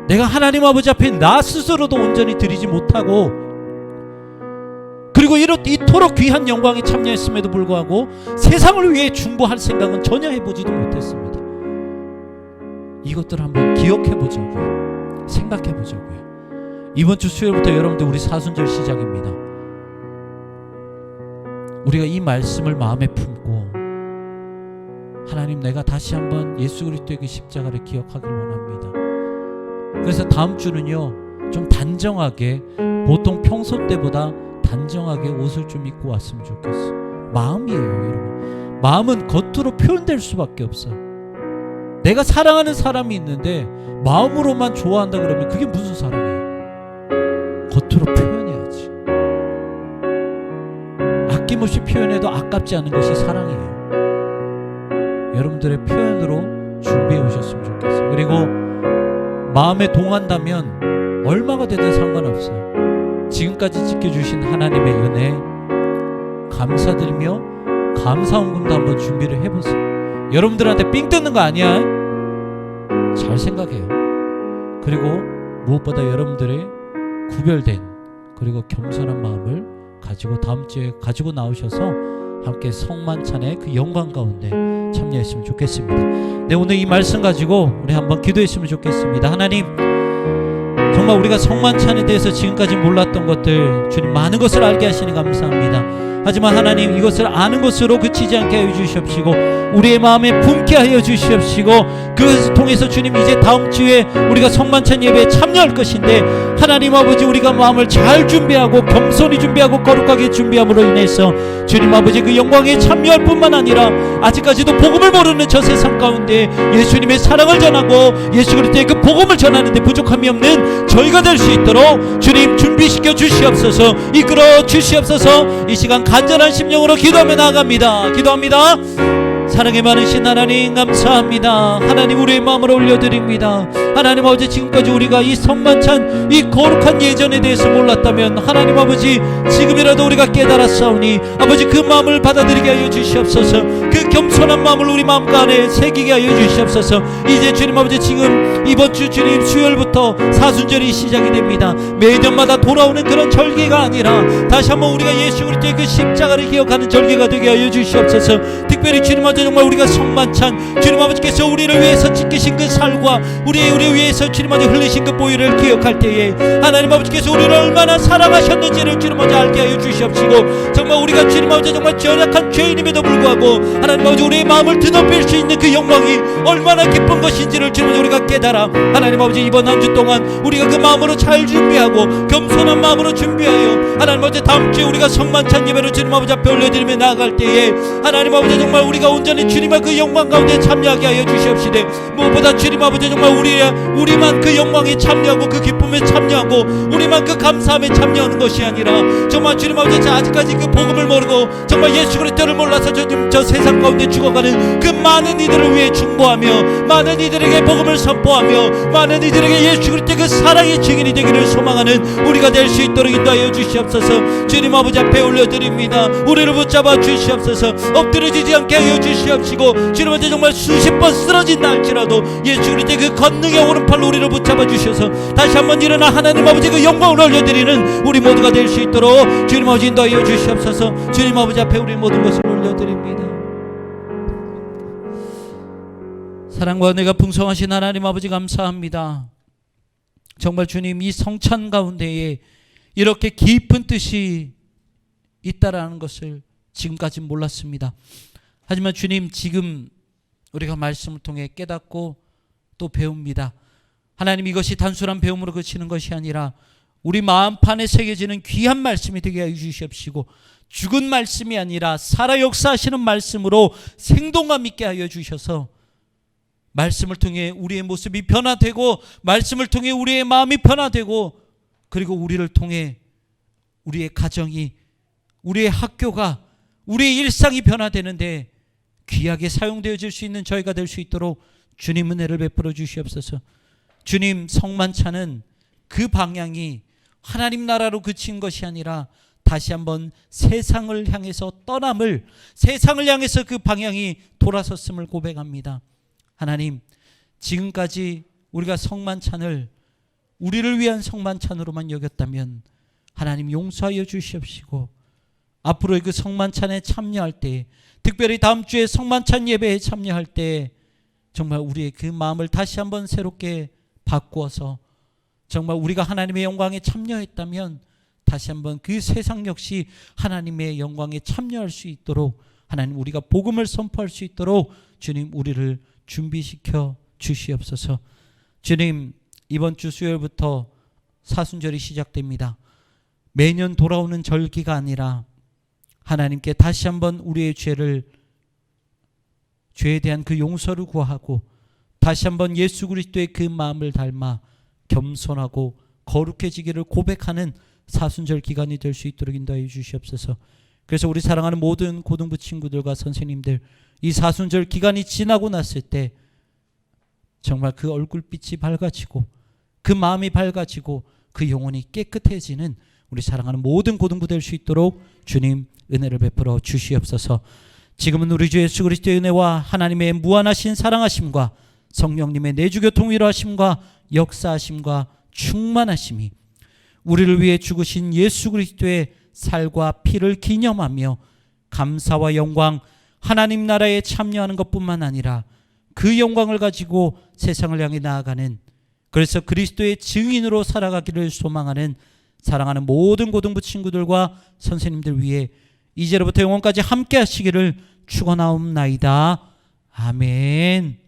내가 하나님 아버지 앞에 나 스스로도 온전히 드리지 못하고, 그리고 이토록 귀한 영광에 참여했음에도 불구하고 세상을 위해 중보할 생각은 전혀 해보지도 못했습니다. 이것들을 한번 기억해보자고요. 생각해보자고요. 이번 주 수요일부터 여러분들 우리 사순절 시작입니다. 우리가 이 말씀을 마음에 품고, 하나님, 내가 다시 한번 예수 그리스도의 그 십자가를 기억하길 원합니다. 그래서 다음 주는요, 좀 단정하게, 보통 평소 때보다 단정하게 옷을 좀 입고 왔으면 좋겠어. 마음이에요, 여러분. 마음은 겉으로 표현될 수밖에 없어요. 내가 사랑하는 사람이 있는데 마음으로만 좋아한다 그러면 그게 무슨 사랑이에요? 겉으로 표현해야지. 아낌없이 표현해도 아깝지 않은 것이 사랑이에요. 여러분들의 표현으로 준비해 오셨으면 좋겠어요. 그리고 마음에 동한다면 얼마가 되든 상관없어요. 지금까지 지켜주신 하나님의 은혜 감사드리며 감사헌금도 한번 준비를 해보세요. 여러분들한테 삥 뜯는 거 아니야. 잘 생각해요. 그리고 무엇보다 여러분들의 구별된 그리고 겸손한 마음을 가지고 다음 주에 가지고 나오셔서 함께 성만찬의 그 영광 가운데 참여했으면 좋겠습니다. 네, 오늘 이 말씀 가지고 우리 한번 기도했으면 좋겠습니다. 하나님, 정말 우리가 성만찬에 대해서 지금까지 몰랐던 것들, 주님 많은 것을 알게 하시니 감사합니다. 하지만 하나님, 이것을 아는 것으로 그치지 않게 하여 주시옵시고 우리의 마음에 품게 하여 주시옵시고, 그것을 통해서 주님, 이제 다음 주에 우리가 성만찬 예배에 참여할 것인데 하나님 아버지, 우리가 마음을 잘 준비하고 겸손히 준비하고 거룩하게 준비함으로 인해서 주님 아버지, 그 영광에 참여할 뿐만 아니라 아직까지도 복음을 모르는 저 세상 가운데 예수님의 사랑을 전하고 예수 그리스도의 그 복음을 전하는데 부족함이 없는 저희가 될 수 있도록 주님 준비시켜 주시옵소서, 이끌어 주시옵소서. 이 시간 간절한 심령으로 기도하며 나아갑니다. 기도합니다. 사랑이 많으신 하나님 감사합니다. 하나님, 우리의 마음을 올려드립니다. 하나님 아버지, 지금까지 우리가 이 성만찬, 이 거룩한 예전에 대해서 몰랐다면 하나님 아버지, 지금이라도 우리가 깨달았사오니 아버지, 그 마음을 받아들이게 하여 주시옵소서. 그 겸손한 마음을 우리 마음 안에 새기게 하여 주시옵소서. 이제 주님 아버지, 지금 이번 주 주님 수요일부터 사순절이 시작이 됩니다. 매년마다 돌아오는 그런 절기가 아니라 다시 한번 우리가 예수 그리스도의 그 십자가를 기억하는 절기가 되게 하여 주시옵소서. 특별히 주님 아버지, 정말 우리가 성만찬, 주님 아버지께서 우리를 위해서 지키신 그 살과 우리 위해서 주님 아버지 흘리신 그 보혈을 기억할 때에 하나님 아버지께서 우리를 얼마나 사랑하셨는지를 주님 아버지 알게 있게 하여 주시옵시고 정말 우리가 주님 아버지 정말 연약한 죄인임에도 불구하고 하나님 아버지 우리의 마음을 드높일 수 있는 그 영광이 얼마나 기쁜 것인지를 주님 아버지 우리가 깨달아 하나님 아버지 이번 한 주 동안 우리가 그 마음으로 잘 준비하고 겸손한 마음으로 준비하여 하나님 아버지 다음 주에 우리가 성만찬 예배로 주님 아버지 앞에 올려드리며 나아갈 때에 하나님 아버지 정말 우리가 온전히 주님의 그 영광 가운데 참여하게 하여 주시옵시되 무엇보다 주님 아버지 정말 우리만 그 영광에 참여하고 그 기쁨에 참여하고 우리만 그 감사함에 참여하는 것이 아니라 정말 주님 아버지 아직까지 그 복음을 모르고 정말 예수 그리스도를 몰라서 저 세상 가운데 죽어가는 그 많은 이들을 위해 중보하며 많은 이들에게 복음을 선포하며 많은 이들에게 예수 그리스도의 그 사랑의 증인이 되기를 소망하는 우리가 될 수 있도록 인도하여 주시옵소서. 주님 아버지 앞에 올려드립니다. 우리를 붙잡아 주시옵소서. 엎드려지지 않게 하여 주시옵시고 주님 아버지 정말 수십 번 쓰러진다 할지라도 예수 그리스도의 그 권능의 오른팔로 우리를 붙잡아 주셔서 다시 한번 일어나 하나님 아버지 그 영광을 올려드리는 우리 모두가 될 수 있도록 주님 아버지 인도하여 주시옵소서. 주님 아버지 앞에 우리 모든 것을 올려드립니다. 사랑과 은혜가 풍성하신 하나님 아버지 감사합니다. 정말 주님 이 성찬 가운데에 이렇게 깊은 뜻이 있다라는 것을 지금까지 몰랐습니다. 하지만 주님 지금 우리가 말씀을 통해 깨닫고 또 배웁니다. 하나님 이것이 단순한 배움으로 그치는 것이 아니라 우리 마음판에 새겨지는 귀한 말씀이 되게 하여 주시옵시고 죽은 말씀이 아니라 살아 역사하시는 말씀으로 생동감 있게 하여 주셔서 말씀을 통해 우리의 모습이 변화되고 말씀을 통해 우리의 마음이 변화되고 그리고 우리를 통해 우리의 가정이 우리의 학교가 우리의 일상이 변화되는데 귀하게 사용되어질 수 있는 저희가 될 수 있도록 주님 은혜를 베풀어 주시옵소서. 주님 성만찬은 그 방향이 하나님 나라로 그친 것이 아니라 다시 한번 세상을 향해서 떠남을 세상을 향해서 그 방향이 돌아섰음을 고백합니다. 하나님 지금까지 우리가 성만찬을 우리를 위한 성만찬으로만 여겼다면 하나님 용서하여 주시옵시고 앞으로의 그 성만찬에 참여할 때 특별히 다음 주에 성만찬 예배에 참여할 때 정말 우리의 그 마음을 다시 한번 새롭게 바꾸어서 정말 우리가 하나님의 영광에 참여했다면 다시 한번 그 세상 역시 하나님의 영광에 참여할 수 있도록 하나님 우리가 복음을 선포할 수 있도록 주님 우리를 준비시켜 주시옵소서. 주님 이번 주 수요일부터 사순절이 시작됩니다. 매년 돌아오는 절기가 아니라 하나님께 다시 한번 우리의 죄에 대한 그 용서를 구하고 다시 한번 예수 그리스도의 그 마음을 닮아 겸손하고 거룩해지기를 고백하는 사순절 기간이 될 수 있도록 인도하여 주시옵소서. 그래서 우리 사랑하는 모든 고등부 친구들과 선생님들 이 사순절 기간이 지나고 났을 때 정말 그 얼굴빛이 밝아지고 그 마음이 밝아지고 그 영혼이 깨끗해지는 우리 사랑하는 모든 고등부 될 수 있도록 주님 은혜를 베풀어 주시옵소서. 지금은 우리 주 예수 그리스도의 은혜와 하나님의 무한하신 사랑하심과 성령님의 내주교통 위로하심과 역사하심과 충만하심이 우리를 위해 죽으신 예수 그리스도의 살과 피를 기념하며 감사와 영광 하나님 나라에 참여하는 것뿐만 아니라 그 영광을 가지고 세상을 향해 나아가는 그래서 그리스도의 증인으로 살아가기를 소망하는 사랑하는 모든 고등부 친구들과 선생님들 위해 이제로부터 영원까지 함께 하시기를 축원하옵나이다. 아멘.